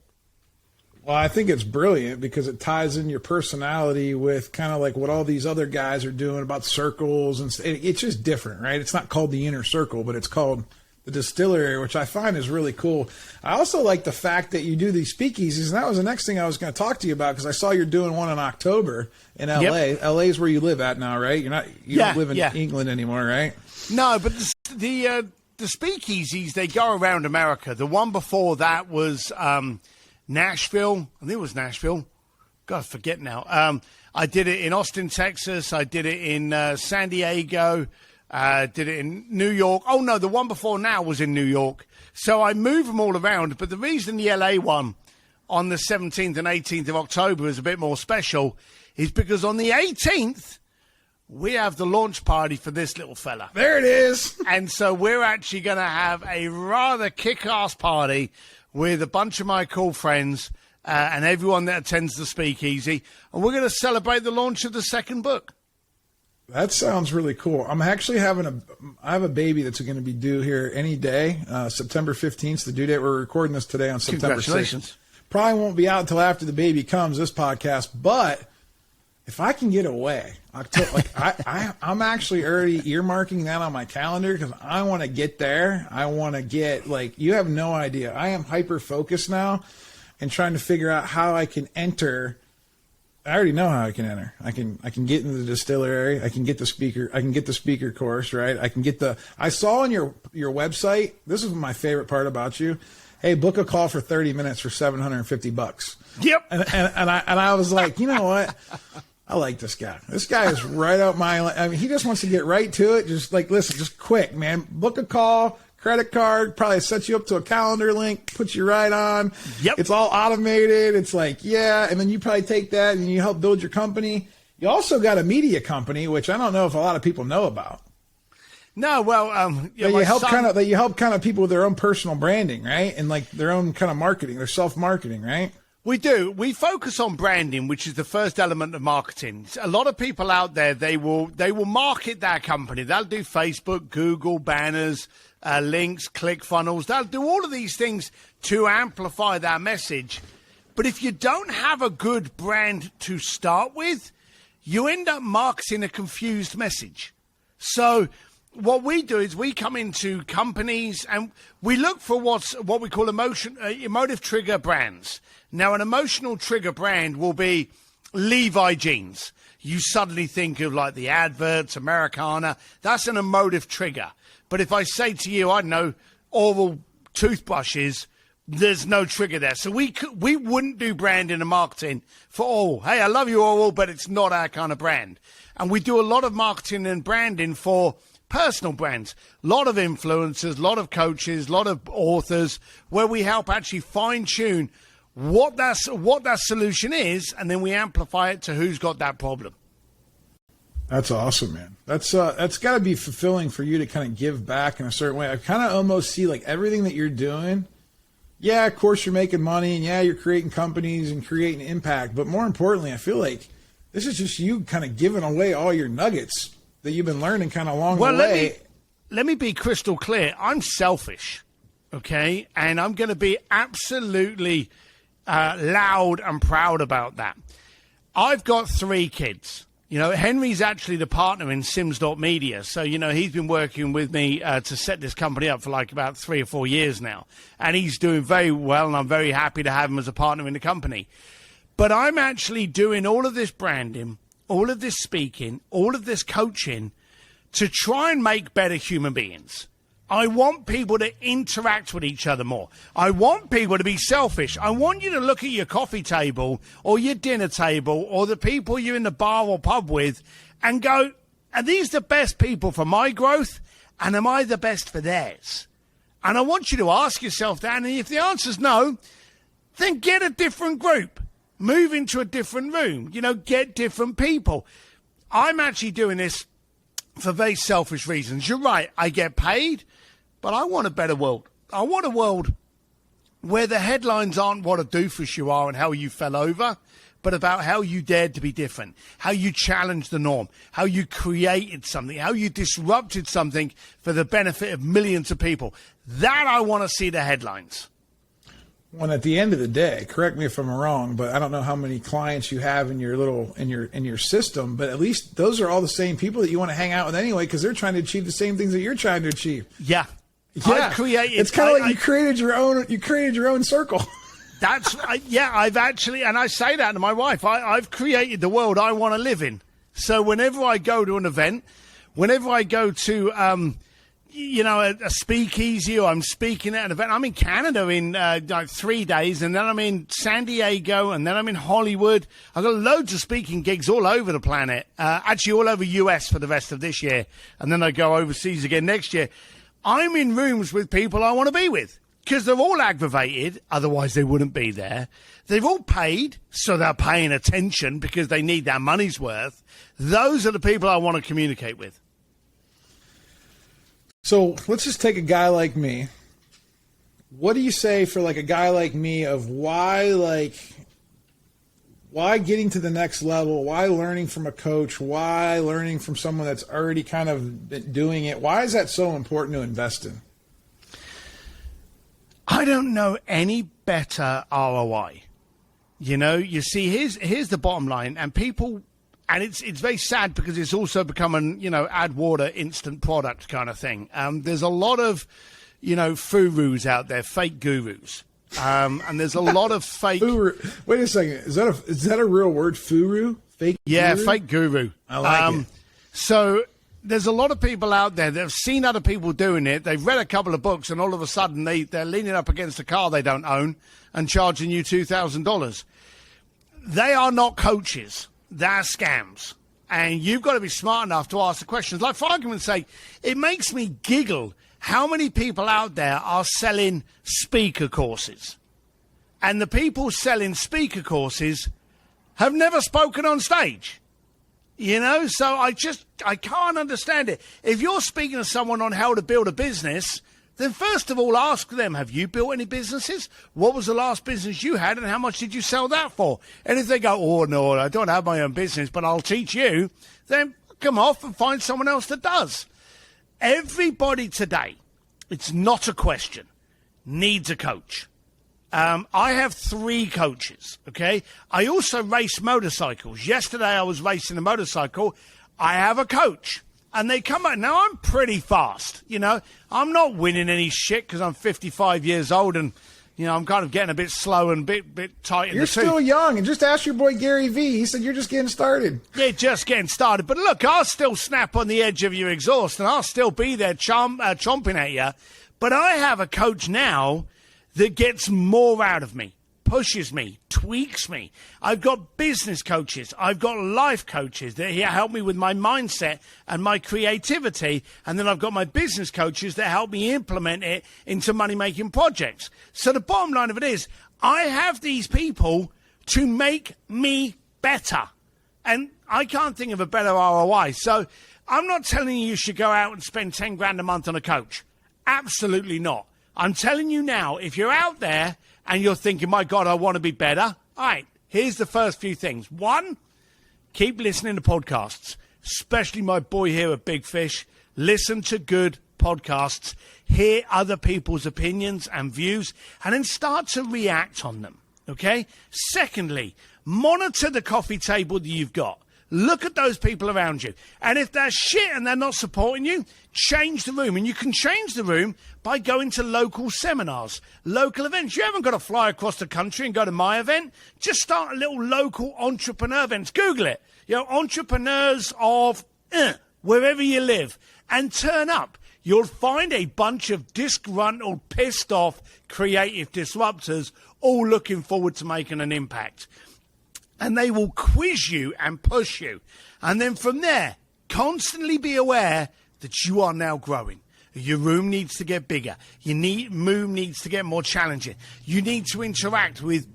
Well, I think it's brilliant because it ties in your personality with kind of like what all these other guys are doing about circles. And it's just different, right? It's not called the inner circle, but it's called the distillery, which I find is really cool. I also like the fact that you do these speakeasies, and that was the next thing I was going to talk to you about, because I saw you're doing one in October in L.A. Yep. L.A. is where you live at now, right? You don't live in England anymore, right? No, but the speakeasies, they go around America. The one before that was Nashville. I think it was Nashville. God, I forget now. I did it in Austin, Texas. I did it in San Diego. Did it in New York. Oh, no, the one before now was in New York. So I move them all around. But the reason the LA one on the 17th and 18th of October is a bit more special is because on the 18th, we have the launch party for this little fella. There it is. And so we're actually going to have a rather kick-ass party with a bunch of my cool friends and everyone that attends the speakeasy. And we're going to celebrate the launch of the second book. That sounds really cool. I'm actually I have a baby that's going to be due here any day. September 15th, the due date. We're recording this today on September 6th. Probably won't be out until after the baby comes, this podcast. But if I can get away, I'm actually already earmarking that on my calendar because I want to get there. I want to get, you have no idea. I am hyper-focused now and trying to figure out how I can enter. I already know how I can enter. I can get into the distillery. I can get the speaker course, right? I saw on your website, this is my favorite part about you. Hey, book a call for 30 minutes for $750. Yep. And I was like, you know what? I like this guy. This guy is right up my line. I mean, he just wants to get right to it. Just listen, just quick, man. Book a call. Credit card, probably sets you up to a calendar link, puts you right on. Yep. It's all automated. It's and then you probably take that and you help build your company. You also got a media company, which I don't know if a lot of people know about. No, well, you help kind of people with their own personal branding, right? And their own kind of marketing, their self-marketing, right? We do. We focus on branding, which is the first element of marketing. A lot of people out there, they will market their company. They'll do Facebook, Google, banners, links, click funnels. They'll do all of these things to amplify their message. But if you don't have a good brand to start with, you end up marketing a confused message. So what we do is we come into companies and we look for what we call emotive trigger brands. Now, an emotional trigger brand will be Levi jeans. You suddenly think of the adverts, Americana. That's an emotive trigger. But if I say to you, I don't know, oral toothbrushes, there's no trigger there. So we wouldn't do branding and marketing for oral. Hey, I love you, oral, but it's not our kind of brand. And we do a lot of marketing and branding for personal brands. A lot of influencers, a lot of coaches, a lot of authors, where we help actually fine-tune what that solution is, and then we amplify it to who's got that problem. That's awesome, man. That's got to be fulfilling for you to kind of give back in a certain way. I kind of almost see like everything that you're doing. Yeah, of course you're making money, and yeah, you're creating companies and creating impact. But more importantly, I feel like this is just you kind of giving away all your nuggets that you've been learning kind of along the way. Let me be crystal clear. I'm selfish, okay? And I'm going to be absolutely loud and proud about that. I've got 3 kids. You know, Henry's actually the partner in Sims.media. So, you know, he's been working with me to set this company up for like about 3 or 4 years now. And he's doing very well, and I'm very happy to have him as a partner in the company. But I'm actually doing all of this branding, all of this speaking, all of this coaching to try and make better human beings. I want people to interact with each other more. I want people to be selfish. I want you to look at your coffee table or your dinner table or the people you're in the bar or pub with and go, are these the best people for my growth? And am I the best for theirs? And I want you to ask yourself that. And if the answer's no, then get a different group. Move into a different room. You know, get different people. I'm actually doing this for very selfish reasons. You're right, I get paid, but I want a better world. I want a world where the headlines aren't what a doofus you are and how you fell over, but about how you dared to be different, how you challenged the norm, how you created something, how you disrupted something for the benefit of millions of people. That I want to see the headlines. Well, at the end of the day, correct me if I'm wrong, but I don't know how many clients you have in your in your system, but at least those are all the same people that you want to hang out with anyway, because they're trying to achieve the same things that you're trying to achieve. Yeah. It's kind of like you created your own circle. That's I've actually, and I say that to my wife, I've created the world I want to live in. So whenever I go to an event, whenever I go to a speakeasy, or I'm speaking at an event. I'm in Canada in like 3 days, and then I'm in San Diego, and then I'm in Hollywood. I've got loads of speaking gigs all over the planet, actually all over US for the rest of this year, and then I go overseas again next year. I'm in rooms with people I want to be with because they're all aggravated, otherwise they wouldn't be there. They've all paid, so they're paying attention because they need their money's worth. Those are the people I want to communicate with. So let's just take a guy like me. What do you say for like a guy like me of why getting to the next level, why learning from a coach, why learning from someone that's already kind of doing it? Why is that so important to invest in? I don't know any better ROI. You know, you see, here's the bottom line, and people... And it's very sad because it's also become an, add water instant product kind of thing. There's a lot of, furus out there, fake gurus. And there's a lot of fake... Wait a second. Is that a real word, furu? Fake Yeah, guru? Fake guru. I like it. So there's a lot of people out there that have seen other people doing it. They've read a couple of books, and all of a sudden they're leaning up against a car they don't own and charging you $2,000. They are not coaches. They're scams. And you've got to be smart enough to ask the questions. Like, for argument's sake, it makes me giggle how many people out there are selling speaker courses. And the people selling speaker courses have never spoken on stage. So I can't understand it. If you're speaking to someone on how to build a business, then first of all, ask them, have you built any businesses? What was the last business you had, and how much did you sell that for? And if they go, oh, no, I don't have my own business, but I'll teach you, then come off and find someone else that does. Everybody today, it's not a question, needs a coach. I have 3 coaches, okay? I also race motorcycles. Yesterday I was racing a motorcycle. I have a coach. And they come out. Now, I'm pretty fast, I'm not winning any shit because I'm 55 years old and, I'm kind of getting a bit slow and a bit tight in the tooth. You're still young. And just ask your boy Gary Vee. He said you're just getting started. Yeah, just getting started. But look, I'll still snap on the edge of your exhaust and I'll still be there chomping at you. But I have a coach now that gets more out of me pushes me, tweaks me. I've got business coaches. I've got life coaches that help me with my mindset and my creativity. And then I've got my business coaches that help me implement it into money-making projects. So the bottom line of it is, I have these people to make me better. And I can't think of a better ROI. So I'm not telling you should go out and spend 10 grand a month on a coach. Absolutely not. I'm telling you now, if you're out there and you're thinking, my God, I want to be better. All right, here's the first few things. One, keep listening to podcasts, especially my boy here at Big Fish. Listen to good podcasts, hear other people's opinions and views, and then start to react on them, okay? Secondly, monitor the coffee table that you've got. Look at those people around you. And if they're shit and they're not supporting you, change the room. And you can change the room by going to local seminars, local events. You haven't got to fly across the country and go to my event. Just start a little local entrepreneur events. Google it. You know, entrepreneurs of wherever you live. And turn up. You'll find a bunch of disgruntled, pissed off, creative disruptors all looking forward to making an impact. And they will quiz you and push you. And then from there, constantly be aware that you are now growing. Your room needs to get bigger. Your room needs to get more challenging. You need to interact with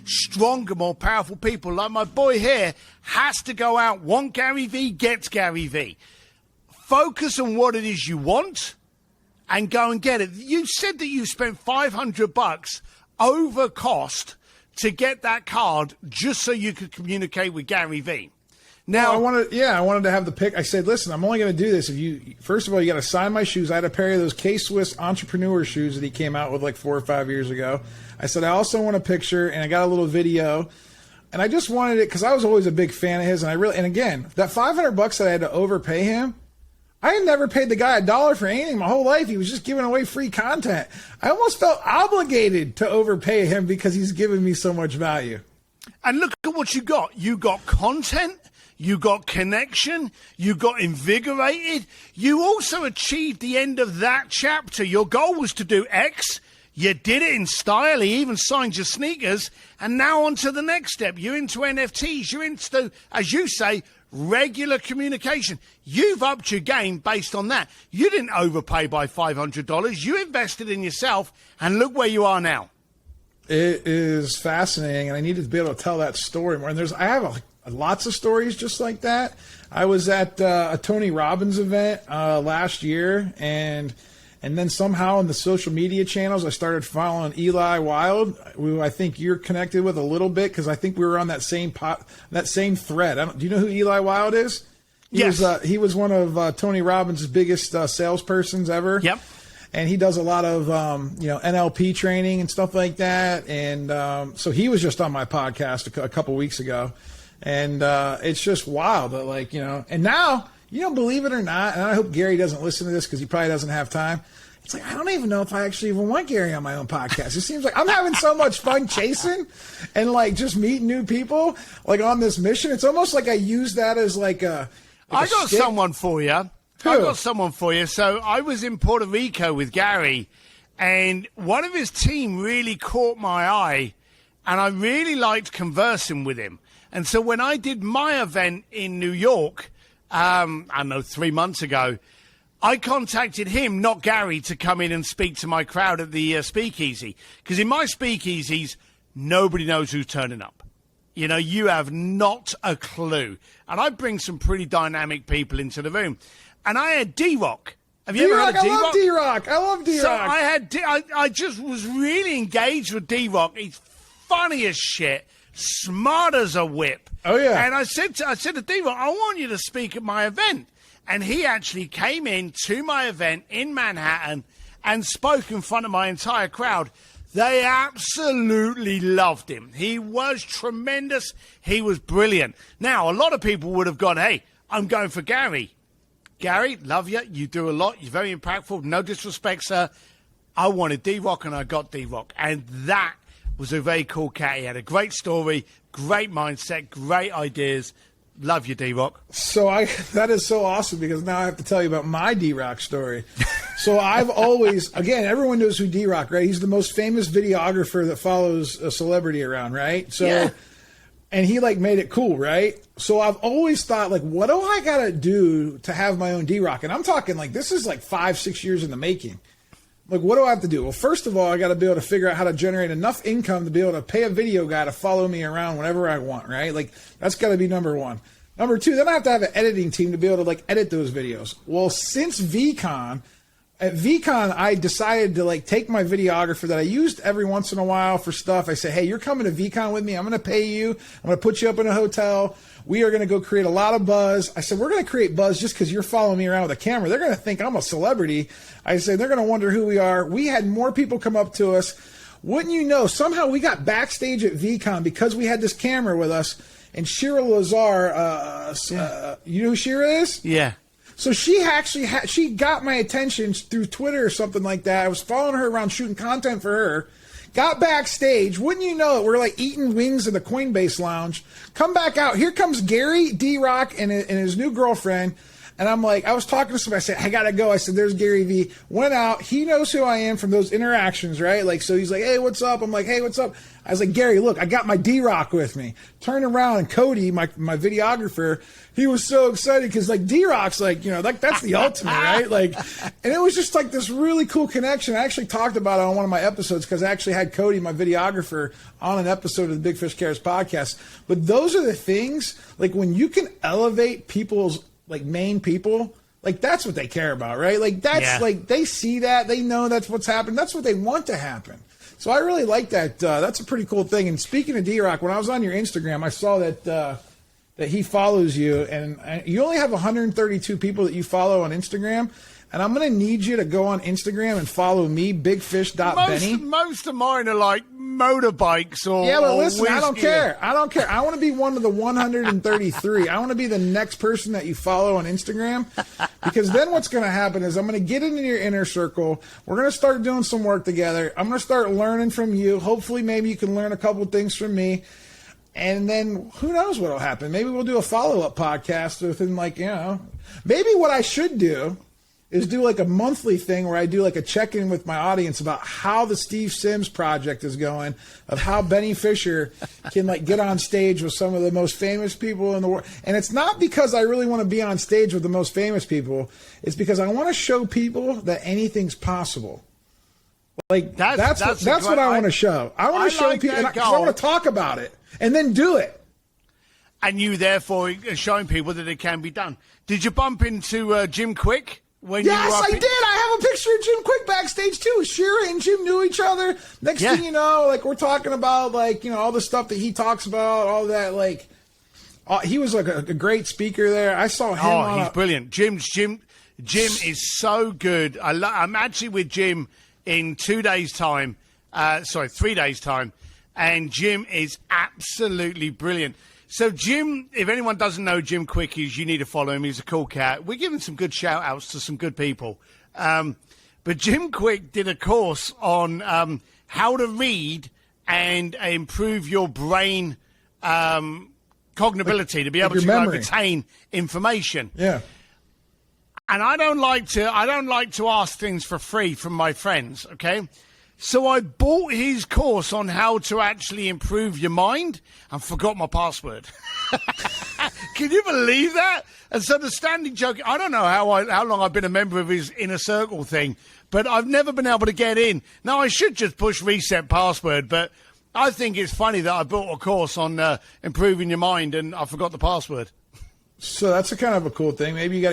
stronger, more powerful people. Like my boy here has to go out, want Gary V, gets Gary V. Focus on what it is you want and go and get it. You said that you spent $500 over cost to get that card just so you could communicate with Gary V. Now, well, I wanted to have the pick. I said, listen, I'm only going to do this if you, first of all, you got to sign my shoes. I had a pair of those K-Swiss entrepreneur shoes that he came out with like 4 or 5 years ago. I said, I also want a picture, and I got a little video, and I just wanted it because I was always a big fan of his, and again, that $500 that I had to overpay him, I had never paid the guy $1 for anything my whole life. He was just giving away free content. I almost felt obligated to overpay him because he's giving me so much value. And look at what you got. You got content. You got connection. You got invigorated. You also achieved the end of that chapter. Your goal was to do X. You did it in style. He even signed your sneakers. And now on to the next step. You're into NFTs. You're into, as you say, regular communication. You've upped your game based on that. You didn't overpay by $500. You invested in yourself, and look where you are now. It is fascinating, and I needed to be able to tell that story more. And I have lots of stories just like that. I was at a Tony Robbins event last year, and then somehow in the social media channels, I started following Eli Wild, who I think you're connected with a little bit because I think we were on that same thread. Do you know who Eli Wild is? Yes. He was one of Tony Robbins' biggest salespersons ever. Yep. And he does a lot of NLP training and stuff like that. And so he was just on my podcast a couple weeks ago, and it's just wild that and now. You don't believe it or not, and I hope Gary doesn't listen to this because he probably doesn't have time. It's like, I don't even know if I actually even want Gary on my own podcast. It seems like I'm having so much fun chasing and just meeting new people on this mission. It's almost like I use that as I got someone for you. Who? I got someone for you. So I was in Puerto Rico with Gary, and one of his team really caught my eye, and I really liked conversing with him. And so when I did my event in New York, I don't know, 3 months ago, I contacted him, not Gary, to come in and speak to my crowd at the speakeasy. Because in my speakeasies, nobody knows who's turning up. You have not a clue. And I bring some pretty dynamic people into the room. And I had D-Rock. Have you ever heard of D-Rock? I love D-Rock. So I just was really engaged with D-Rock. He's funny as shit, smart as a whip. Oh, yeah. And I said to D-Rock, I want you to speak at my event. And he actually came in to my event in Manhattan and spoke in front of my entire crowd. They absolutely loved him. He was tremendous. He was brilliant. Now, a lot of people would have gone, hey, I'm going for Gary. Gary, love you. You do a lot. You're very impactful. No disrespect, sir. I wanted D-Rock, and I got D-Rock. And that was a very cool cat. He had a great story, great mindset, great ideas. Love you, D-Rock. So that is so awesome because now I have to tell you about my D-Rock story. So I've always, again, everyone knows who D-Rock, right? He's the most famous videographer that follows a celebrity around, right? So, yeah. And he like made it cool, right? So I've always thought, like, what do I got to do to have my own D-Rock? And I'm talking like, this is like 5-6 years in the making. Like, what do I have to do? Well, first of all, I got to be able to figure out how to generate enough income to be able to pay a video guy to follow me around whenever I want, right? Like, that's got to be number one. Number two, then I have to have an editing team to be able to like edit those videos. Well, since VCon, at VCon, I decided to like take my videographer that I used every once in a while for stuff. I said, hey, you're coming to VCon with me. I'm going to pay you. I'm going to put you up in a hotel. We are going to go create a lot of buzz. I said, we're going to create buzz just because you're following me around with a camera. They're going to think I'm a celebrity. I said, they're going to wonder who we are. We had more people come up to us. Wouldn't you know, somehow we got backstage at VCon because we had this camera with us. And Shira Lazar, you know who Shira is? Yeah. So she actually she got my attention through Twitter or something like that. I was following her around shooting content for her. Got backstage. Wouldn't you know it? We're like eating wings in the Coinbase lounge. Come back out. Here comes Gary D-Rock and his new girlfriend. And I'm like, I was talking to somebody. I said, I got to go. I said, there's Gary V. Went out. He knows who I am from those interactions, right? Like, so he's like, hey, what's up? I'm like, hey, what's up? I was like, Gary, look, I got my D-Rock with me. Turned around and Cody, my videographer, he was so excited because like D-Rock's like, you know, like that's the ultimate, right? Like, and it was just like this really cool connection. I actually talked about it on one of my episodes because I actually had Cody, my videographer, on an episode of the Big Fish Cares podcast. But those are the things, like when you can elevate people's like main people, like that's what they care about, right? Like that's like they see that, they know that's what's happened. That's what they want to happen. So I really like that. That's a pretty cool thing. And speaking of D-Rock, when I was on your Instagram, I saw that that he follows you, and you only have 132 people that you follow on Instagram. And I'm going to need you to go on Instagram and follow me, bigfish.benny. Most of mine are like motorbikes or yeah, but listen, whiskey. I don't care. I don't care. I want to be one of the 133. I want to be the next person that you follow on Instagram, because then what's going to happen is I'm going to get into your inner circle. We're going to start doing some work together. I'm going to start learning from you. Hopefully, maybe you can learn a couple things from me. And then who knows what will happen? Maybe we'll do a follow-up podcast within like, you know, maybe what I should do is do like a monthly thing where I do like a check-in with my audience about how the Steve Sims project is going, of how Benny Fisher can like get on stage with some of the most famous people in the world. And it's not because I really want to be on stage with the most famous people. It's because I want to show people that anything's possible. Like that's what I want to show. I want to show people, and I want to talk about it and then do it. And you therefore are showing people that it can be done. Did you bump into Jim Quick? Yes, I did. I have a picture of Jim Quick backstage too. Shira and Jim knew each other. Next thing you know, like we're talking about like, you know, all the stuff that he talks about, all that, like he was like a great speaker there. I saw him. Oh, he's brilliant. Jim is so good. I'm actually with Jim in 2 days' time. 3 days' time. And Jim is absolutely brilliant. So Jim, if anyone doesn't know Jim Quick, you need to follow him. He's a cool cat. We're giving some good shout-outs to some good people. But Jim Quick did a course on how to read and improve your brain cognability to be able to retain information. Yeah. And I don't like to ask things for free from my friends, okay? So I bought his course on how to actually improve your mind and forgot my password. Can you believe that? And so the standing joke, I don't know how long I've been a member of his inner circle thing, but I've never been able to get in. Now, I should just push reset password, but I think it's funny that I bought a course on improving your mind and I forgot the password. So that's a kind of a cool thing. Maybe you got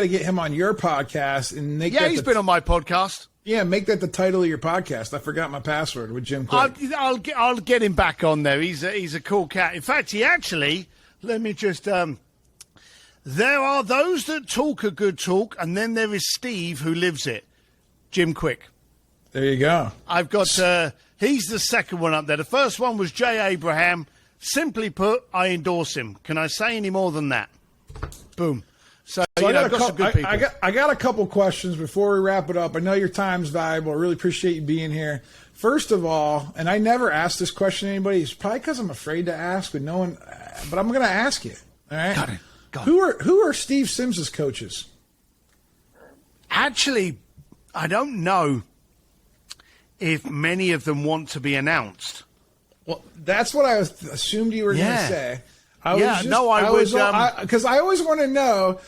to get him on your podcast and make that. Yeah, he's been on my podcast. Yeah, make that the title of your podcast. I forgot my password with Jim Quick. I'll get him back on there. He's a cool cat. In fact, he actually, let me just. There are those that talk a good talk, and then there is Steve who lives it. Jim Quick. There you go. I've got. He's the second one up there. The first one was Jay Abraham. Simply put, I endorse him. Can I say any more than that? Boom. So I got a couple questions before we wrap it up. I know your time's valuable. I really appreciate you being here. First of all, and I never asked this question to anybody. It's probably because I'm afraid to ask, but I'm going to ask you. All right. Got it. Who are Steve Sims' coaches? Actually, I don't know if many of them want to be announced. Well, that's what I assumed you were going to say. Because I always want to know,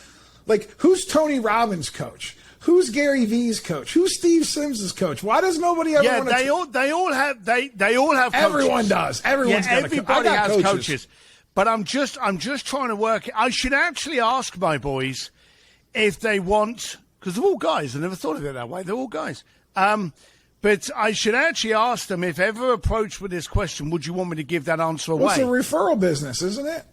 like, who's Tony Robbins' coach? Who's Gary Vee's coach? Who's Steve Sims' coach? Why does nobody ever want to? They all have coaches. Everyone does. Everybody has coaches. But I'm just trying to work. I should actually ask my boys if they want, because they're all guys. I never thought of it that way. They're all guys. But I should actually ask them, if ever approached with this question, would you want me to give that answer away? Well, it's a referral business, isn't it?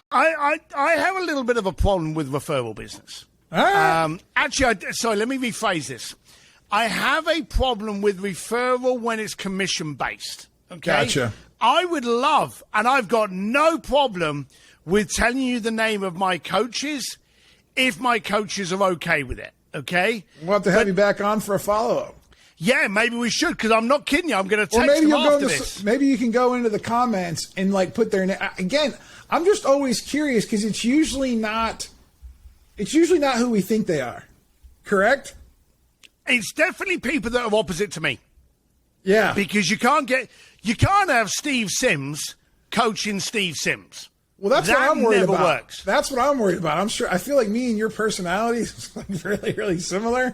I have a little bit of a problem with referral business. All right. Sorry, let me rephrase this. I have a problem with referral when it's commission-based. Okay? Gotcha. I would love, and I've got no problem with telling you the name of my coaches if my coaches are okay with it. Okay? We'll have to have you back on for a follow-up. Yeah, maybe we should, because I'm not kidding you. I'm going to text them after this. Maybe you can go into the comments and, like, put their name. Again, I'm just always curious, because it's usually not who we think they are. Correct? It's definitely people that are opposite to me. Yeah. Because you can't have Steve Sims coaching Steve Sims. Well, that's what I'm worried about. Works. That's what I'm worried about. I feel like me and your personalities are like really, really similar.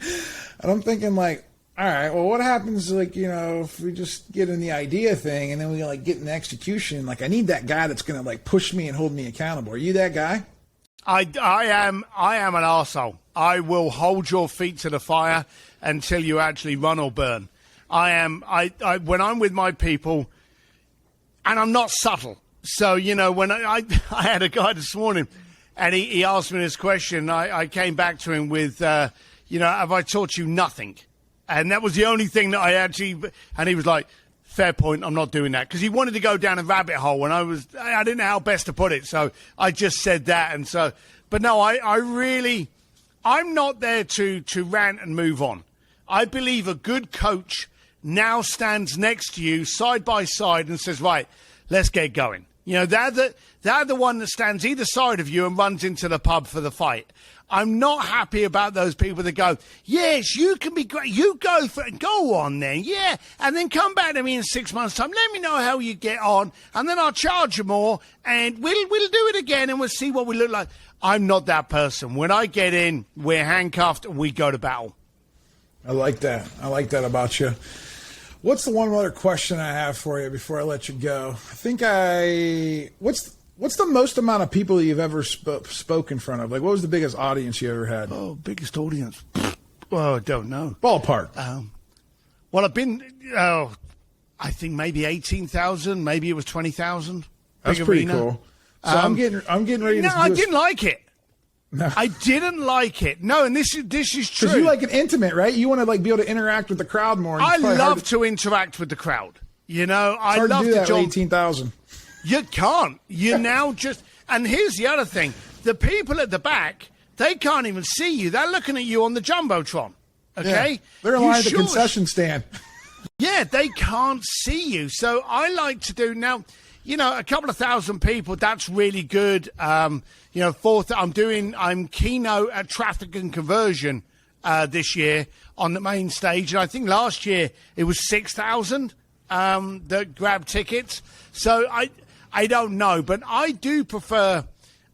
And I'm thinking, like, all right, well, what happens, like, you know, if we just get in the idea thing and then we, like, get in the execution? Like, I need that guy that's going to, like, push me and hold me accountable. Are you that guy? I am an arsehole. I will hold your feet to the fire until you actually run or burn. When I'm with my people, and I'm not subtle. So, you know, when I had a guy this morning and he asked me this question, I came back to him with, have I taught you nothing? And that was the only thing that and he was like, fair point, I'm not doing that. Because he wanted to go down a rabbit hole, and I didn't know how best to put it. So I just said that. And so, but no, I'm not there to rant and move on. I believe a good coach now stands next to you side by side and says, right, let's get going. You know, they're the one that stands either side of you and runs into the pub for the fight. I'm not happy about those people that go, yes, you can be great. You go on then. Yeah. And then come back to me in 6 months' time. Let me know how you get on. And then I'll charge you more. And we'll do it again and we'll see what we look like. I'm not that person. When I get in, we're handcuffed and we go to battle. I like that. I like that about you. What's the one other question I have for you before I let you go? What's the most amount of people you've ever spoke in front of? Like, what was the biggest audience you ever had? Oh, biggest audience? Well, I don't know. Ballpark. Well, I've been, I think maybe 18,000. Maybe it was 20,000. That's pretty cool. So I'm getting ready to. No, I didn't like it. No. I didn't like it. No, and this is true. Because you like an intimate, right? You want to like be able to interact with the crowd more. I love to interact with the crowd. You know, I love to do 18,000. You can't. You now just. And here's the other thing: the people at the back, they can't even see you. They're looking at you on the jumbotron. Okay, yeah, they're in line at the concession stand. Yeah, they can't see you. So I like to do now. You know, a couple of thousand people, that's really good. I'm keynote at Traffic and Conversion this year on the main stage. And I think last year it was 6,000 that grabbed tickets. So I don't know, but I do prefer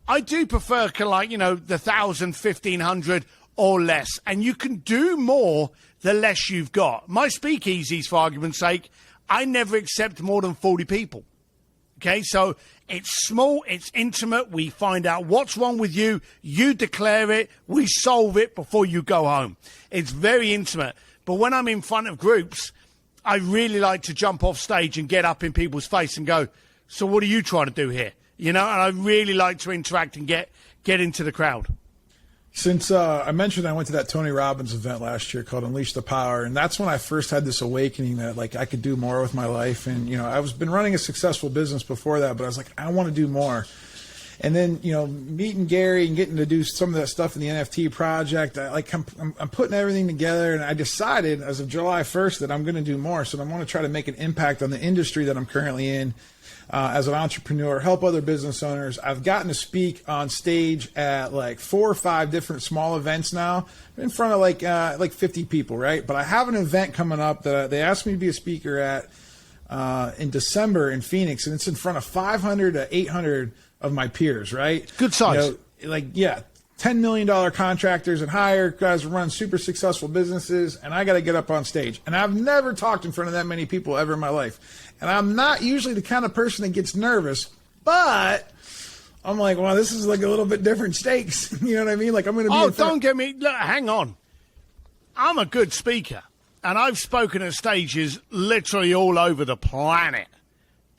like, you know, the 1,000, 1,500 or less. And you can do more the less you've got. My speakeasies, for argument's sake, I never accept more than 40 people. Okay, so it's small, it's intimate. We find out what's wrong with you. You declare it. We solve it before you go home. It's very intimate. But when I'm in front of groups, I really like to jump off stage and get up in people's face and go, so what are you trying to do here? You know, and I really like to interact and get into the crowd. Since I mentioned I went to that Tony Robbins event last year called Unleash the Power, and that's when I first had this awakening that like I could do more with my life. And, you know, I was been running a successful business before that, but I was like, I want to do more. And then, meeting Gary and getting to do some of that stuff in the NFT project, I'm putting everything together, and I decided as of July 1st that I'm going to do more. So I want to try to make an impact on the industry that I'm currently in as an entrepreneur, help other business owners. I've gotten to speak on stage at like 4 or 5 different small events now, in front of like 50 people, right? But I have an event coming up that they asked me to be a speaker at in December in Phoenix, and it's in front of 500 to 800 of my peers, right? Good size. $10 million contractors and higher, guys who run super successful businesses, and I got to get up on stage. And I've never talked in front of that many people ever in my life. And I'm not usually the kind of person that gets nervous, but I'm like, well, this is like a little bit different stakes. You know what I mean? Like I'm going to be. Oh, don't get me. Look, hang on. I'm a good speaker, and I've spoken at stages literally all over the planet.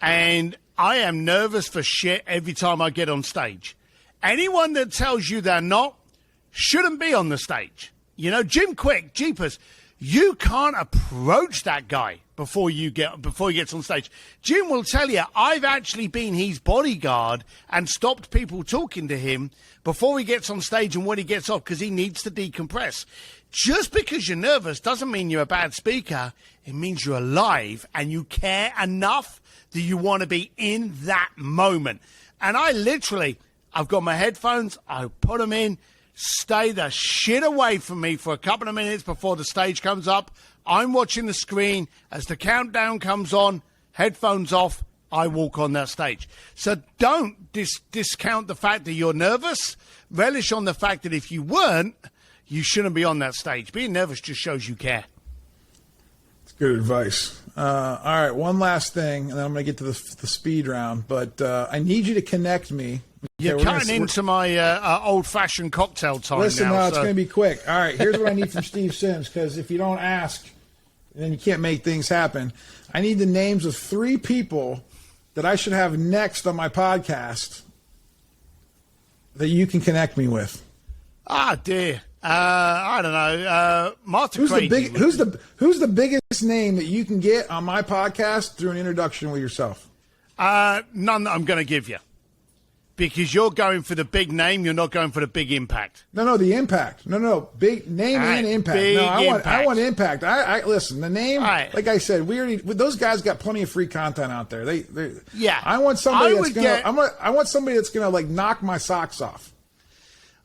And I am nervous for shit every time I get on stage. Anyone that tells you they're not shouldn't be on the stage. Jim Quick, Jeepers, you can't approach that guy before he gets on stage. Jim will tell you, I've actually been his bodyguard and stopped people talking to him before he gets on stage and when he gets off, because he needs to decompress. Just because you're nervous doesn't mean you're a bad speaker. It means you're alive and you care enough that you want to be in that moment. And I've got my headphones, I put them in, stay the shit away from me for a couple of minutes before the stage comes up. I'm watching the screen. As the countdown comes on, headphones off, I walk on that stage. So don't discount the fact that you're nervous. Relish on the fact that if you weren't, you shouldn't be on that stage. Being nervous just shows you care. It's good advice. All right, one last thing, and then I'm going to get to the speed round. But I need you to connect me. You're cutting into my old-fashioned cocktail time. Listen, now, it's going to be quick. All right, here's what I need from Steve Sims, because if you don't ask, then you can't make things happen. I need the names of 3 people that I should have next on my podcast that you can connect me with. Ah, dear. I don't know. Martha Craig. Who's the biggest name that you can get on my podcast through an introduction with yourself? None that I'm going to give you. Because you're going for the big name, you're not going for the big impact. No, the impact. No, big name and impact. I want impact. I listen. The name, like I said, those guys got plenty of free content out there. Yeah. I want somebody I want somebody that's gonna like knock my socks off.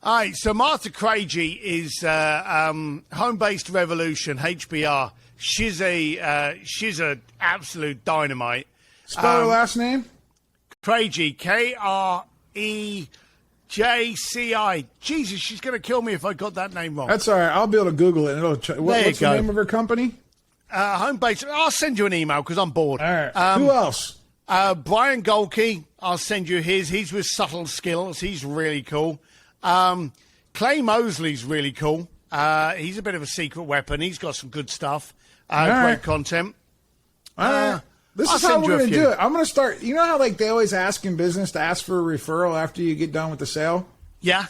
All right. So Martha Craigie is Home-Based Revolution HBR. She's a absolute dynamite. Spell her last name. Craigie, Krejci. Jesus, she's going to kill me if I got that name wrong. That's all right. I'll be able to Google it. What's the name of her company? Home-Based. I'll send you an email because I'm bored. All right. Who else? Brian Golke. I'll send you his. He's with Subtle Skills. He's really cool. Clay Mosley's really cool. He's a bit of a secret weapon. He's got some good stuff. Great content. All right. This is how we're going to do it. I'm going to start. You know how they always ask in business to ask for a referral after you get done with the sale? Yeah.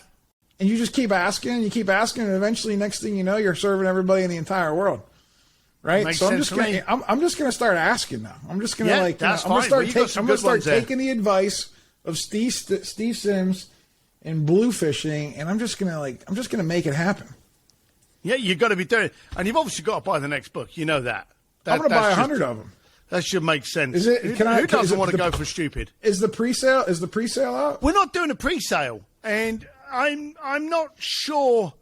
And you just keep asking, and and eventually, next thing you know, you're serving everybody in the entire world. Right? Makes so sense I'm just going to start asking now. I'm just going to I'm going to start taking the advice of Steve Sims and Bluefishing, and I'm just going to make it happen. Yeah, you got to be doing it. And you've obviously got to buy the next book. You know that. I'm going to buy 100 of them. That should make sense. Who doesn't want to go for stupid? Is the pre-sale out? We're not doing a pre-sale, and I'm not sure.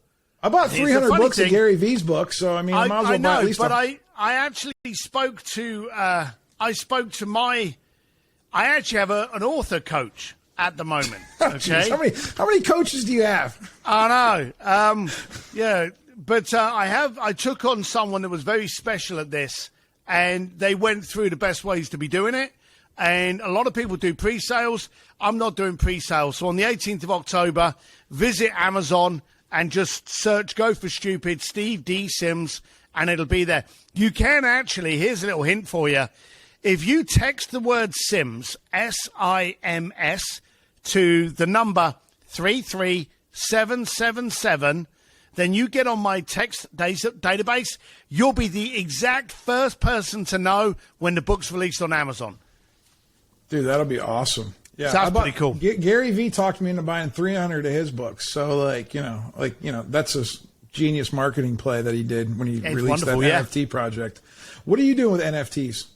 I bought 300 books of Gary V's books, so I might as well buy at least. But I actually spoke to I actually have an author coach at the moment. Okay, Jeez, how many coaches do you have? I know. Yeah, but I took on someone that was very special at this. And they went through the best ways to be doing it. And a lot of people do pre-sales. I'm not doing pre-sales. So on the 18th of October, visit Amazon and just search Go for Stupid, Steve D. Sims, and it'll be there. You can actually, here's a little hint for you. If you text the word Sims, S-I-M-S, to the number 33777, then you get on my text database. You'll be the exact first person to know when the book's released on Amazon. Dude, that'll be awesome. Yeah, so that's pretty cool. Gary Vee talked me into buying 300 of his books. So that's a genius marketing play that he did when he released that NFT project. What are you doing with NFTs?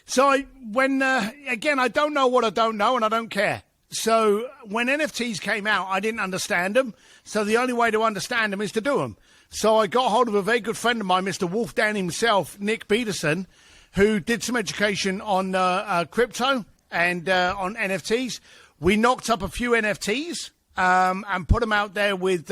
So again, I don't know what I don't know, and I don't care. So when NFTs came out, I didn't understand them. So the only way to understand them is to do them. So I got hold of a very good friend of mine, Mr. Wolfdown himself, Nick Peterson, who did some education on crypto and on NFTs. We knocked up a few NFTs and put them out there with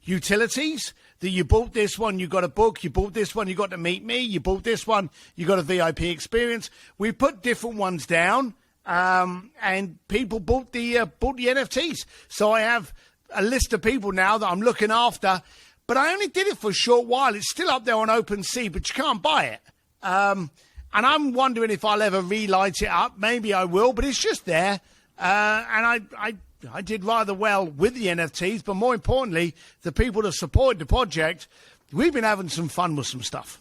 utilities. That you bought this one, you got a book. You bought this one, you got to meet me. You bought this one, you got a VIP experience. We put different ones down, and people bought the NFTs. So I have a list of people now that I'm looking after. But I only did it for a short while. It's still up there on OpenSea, but you can't buy it. And I'm wondering if I'll ever relight it up. Maybe I will, but it's just there. And I did rather well with the NFTs, but more importantly, the people that supported the project, we've been having some fun with some stuff.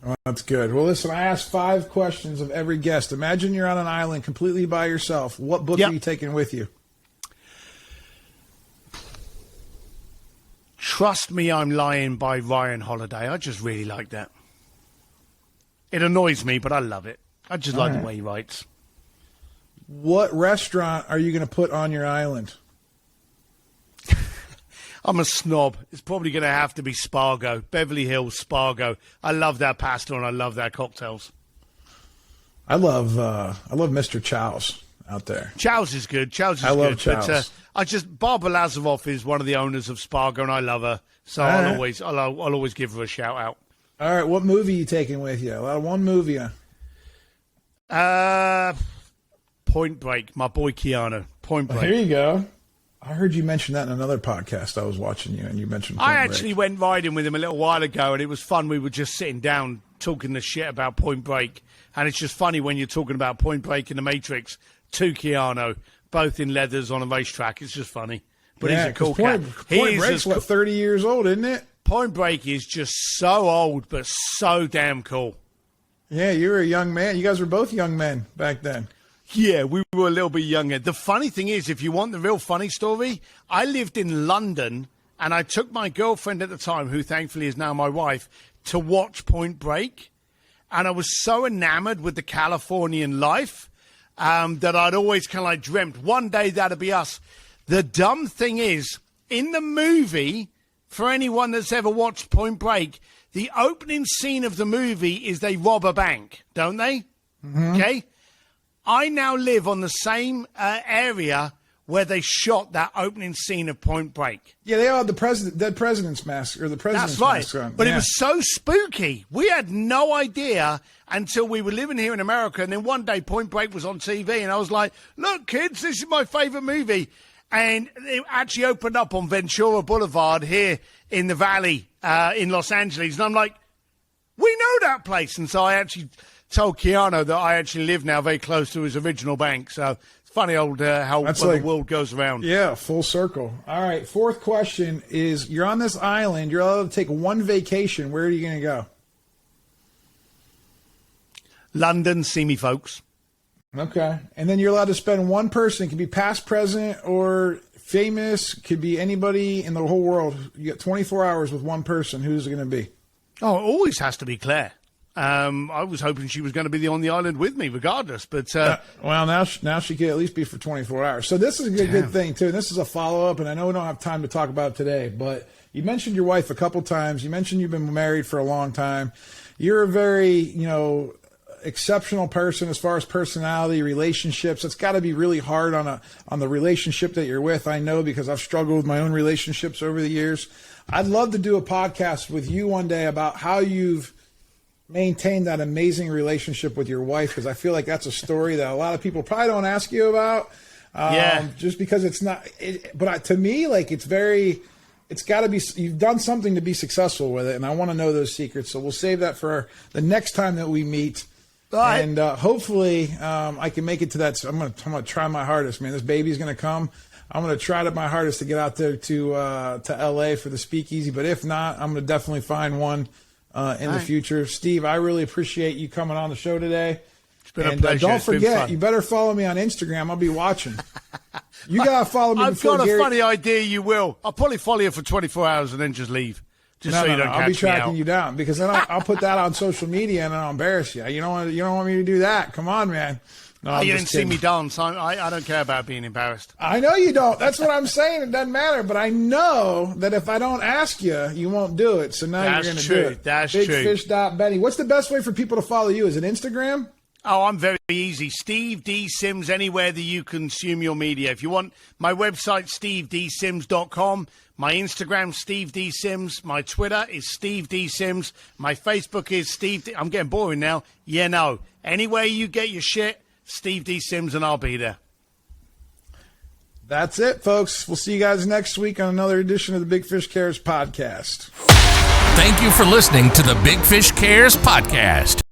Oh, that's good. Well, listen, I asked 5 questions of every guest. Imagine you're on an island completely by yourself. What book are you taking with you? Trust Me, I'm Lying by Ryan Holiday. I just really like that. It annoys me, but I love it. I just like the way he writes. What restaurant are you going to put on your island? I'm a snob. It's probably going to have to be Spargo, Beverly Hills Spargo. I love that pasta and I love their cocktails. I love Mr. Chow's out there. Chow's is good. Chow's is good. I love Chow's. But Barbara Lazaroff is one of the owners of Spargo, and I love her. So I'll always give her a shout out. All right, what movie are you taking with you? One movie. Point Break. My boy Keanu. Point Break. Here you go. I heard you mention that in another podcast. I was watching you, and you mentioned Point Break. I actually went riding with him a little while ago, and it was fun. We were just sitting down talking the shit about Point Break, and it's just funny when you're talking about Point Break in The Matrix to Keanu, both in leathers on a racetrack. It's just funny. But he's a cool cat. Point Break's 30 years old, isn't it? Point Break is just so old, but so damn cool. Yeah, you were a young man. You guys were both young men back then. Yeah, we were a little bit younger. The funny thing is, if you want the real funny story, I lived in London, and I took my girlfriend at the time, who thankfully is now my wife, to watch Point Break. And I was so enamored with the Californian life that I'd always kind of like dreamt one day that'd be us. The dumb thing is, in the movie, for anyone that's ever watched Point Break, the opening scene of the movie is they rob a bank, don't they? Mm-hmm. Okay? I now live on the same area where they shot that opening scene of Point Break. Yeah, they all had the dead president's mask, or the president's mask on. But it was so spooky. We had no idea until we were living here in America, and then one day Point Break was on TV, and I was like, look, kids, this is my favorite movie. And it actually opened up on Ventura Boulevard here in the Valley in Los Angeles. And I'm like, we know that place. And so I actually told Keanu that I actually live now very close to his original bank. So it's funny how the world goes around. Yeah, full circle. All right, 4th question is, you're on this island. You're allowed to take one vacation. Where are you going to go? London, see me folks. Okay. And then you're allowed to spend one person. It could be past, present, or famous. Could be anybody in the whole world. You get 24 hours with one person. Who's it going to be? Oh, it always has to be Claire. I was hoping she was going to be on the island with me regardless. But well, now she could at least be for 24 hours. So this is a good thing, too. And this is a follow-up, and I know we don't have time to talk about it today, but you mentioned your wife a couple times. You mentioned you've been married for a long time. You're a very, exceptional person as far as personality, relationships. It's got to be really hard on the relationship that you're with. I know, because I've struggled with my own relationships over the years. I'd love to do a podcast with you one day about how you've maintained that amazing relationship with your wife, because I feel like that's a story that a lot of people probably don't ask you about. Just because it's not. But to me, like, it's got to be, you've done something to be successful with it, and I want to know those secrets. So we'll save that for the next time that we meet. Right. And hopefully I can make it to that. I'm gonna try my hardest, man. This baby's gonna come. I'm gonna try my hardest to get out there to LA for the speakeasy. But if not, I'm gonna definitely find one in the future. Steve, I really appreciate you coming on the show today. It's been a And pleasure. don't It's been forget, fun. you better follow me on Instagram. I'll be watching. You got to follow me I've before got a Gary... funny idea you will. I'll probably follow you for 24 hours and then just leave. Just so you don't I'll be catch me tracking out. you down because then I'll put that on social media and then I'll embarrass you. You don't want me to do that. Come on, man. No, I'm You just didn't see kidding. me dance. I don't care about being embarrassed. I know you don't. That's what I'm saying. It doesn't matter. But I know that if I don't ask you, you won't do it. So now That's you're going to true. do it. That's true. Bigfish.Benny. What's the best way for people to follow you? Is it Instagram? Oh, I'm very easy. Steve D. Sims, anywhere that you consume your media. If you want my website, stevedsims.com. My Instagram, Steve D. Sims. My Twitter is Steve D. Sims. My Facebook is Steve D. I'm getting boring now. Yeah, no. Anywhere you get your shit, Steve D. Sims, and I'll be there. That's it, folks. We'll see you guys next week on another edition of the Big Fish Cares podcast. Thank you for listening to the Big Fish Cares podcast.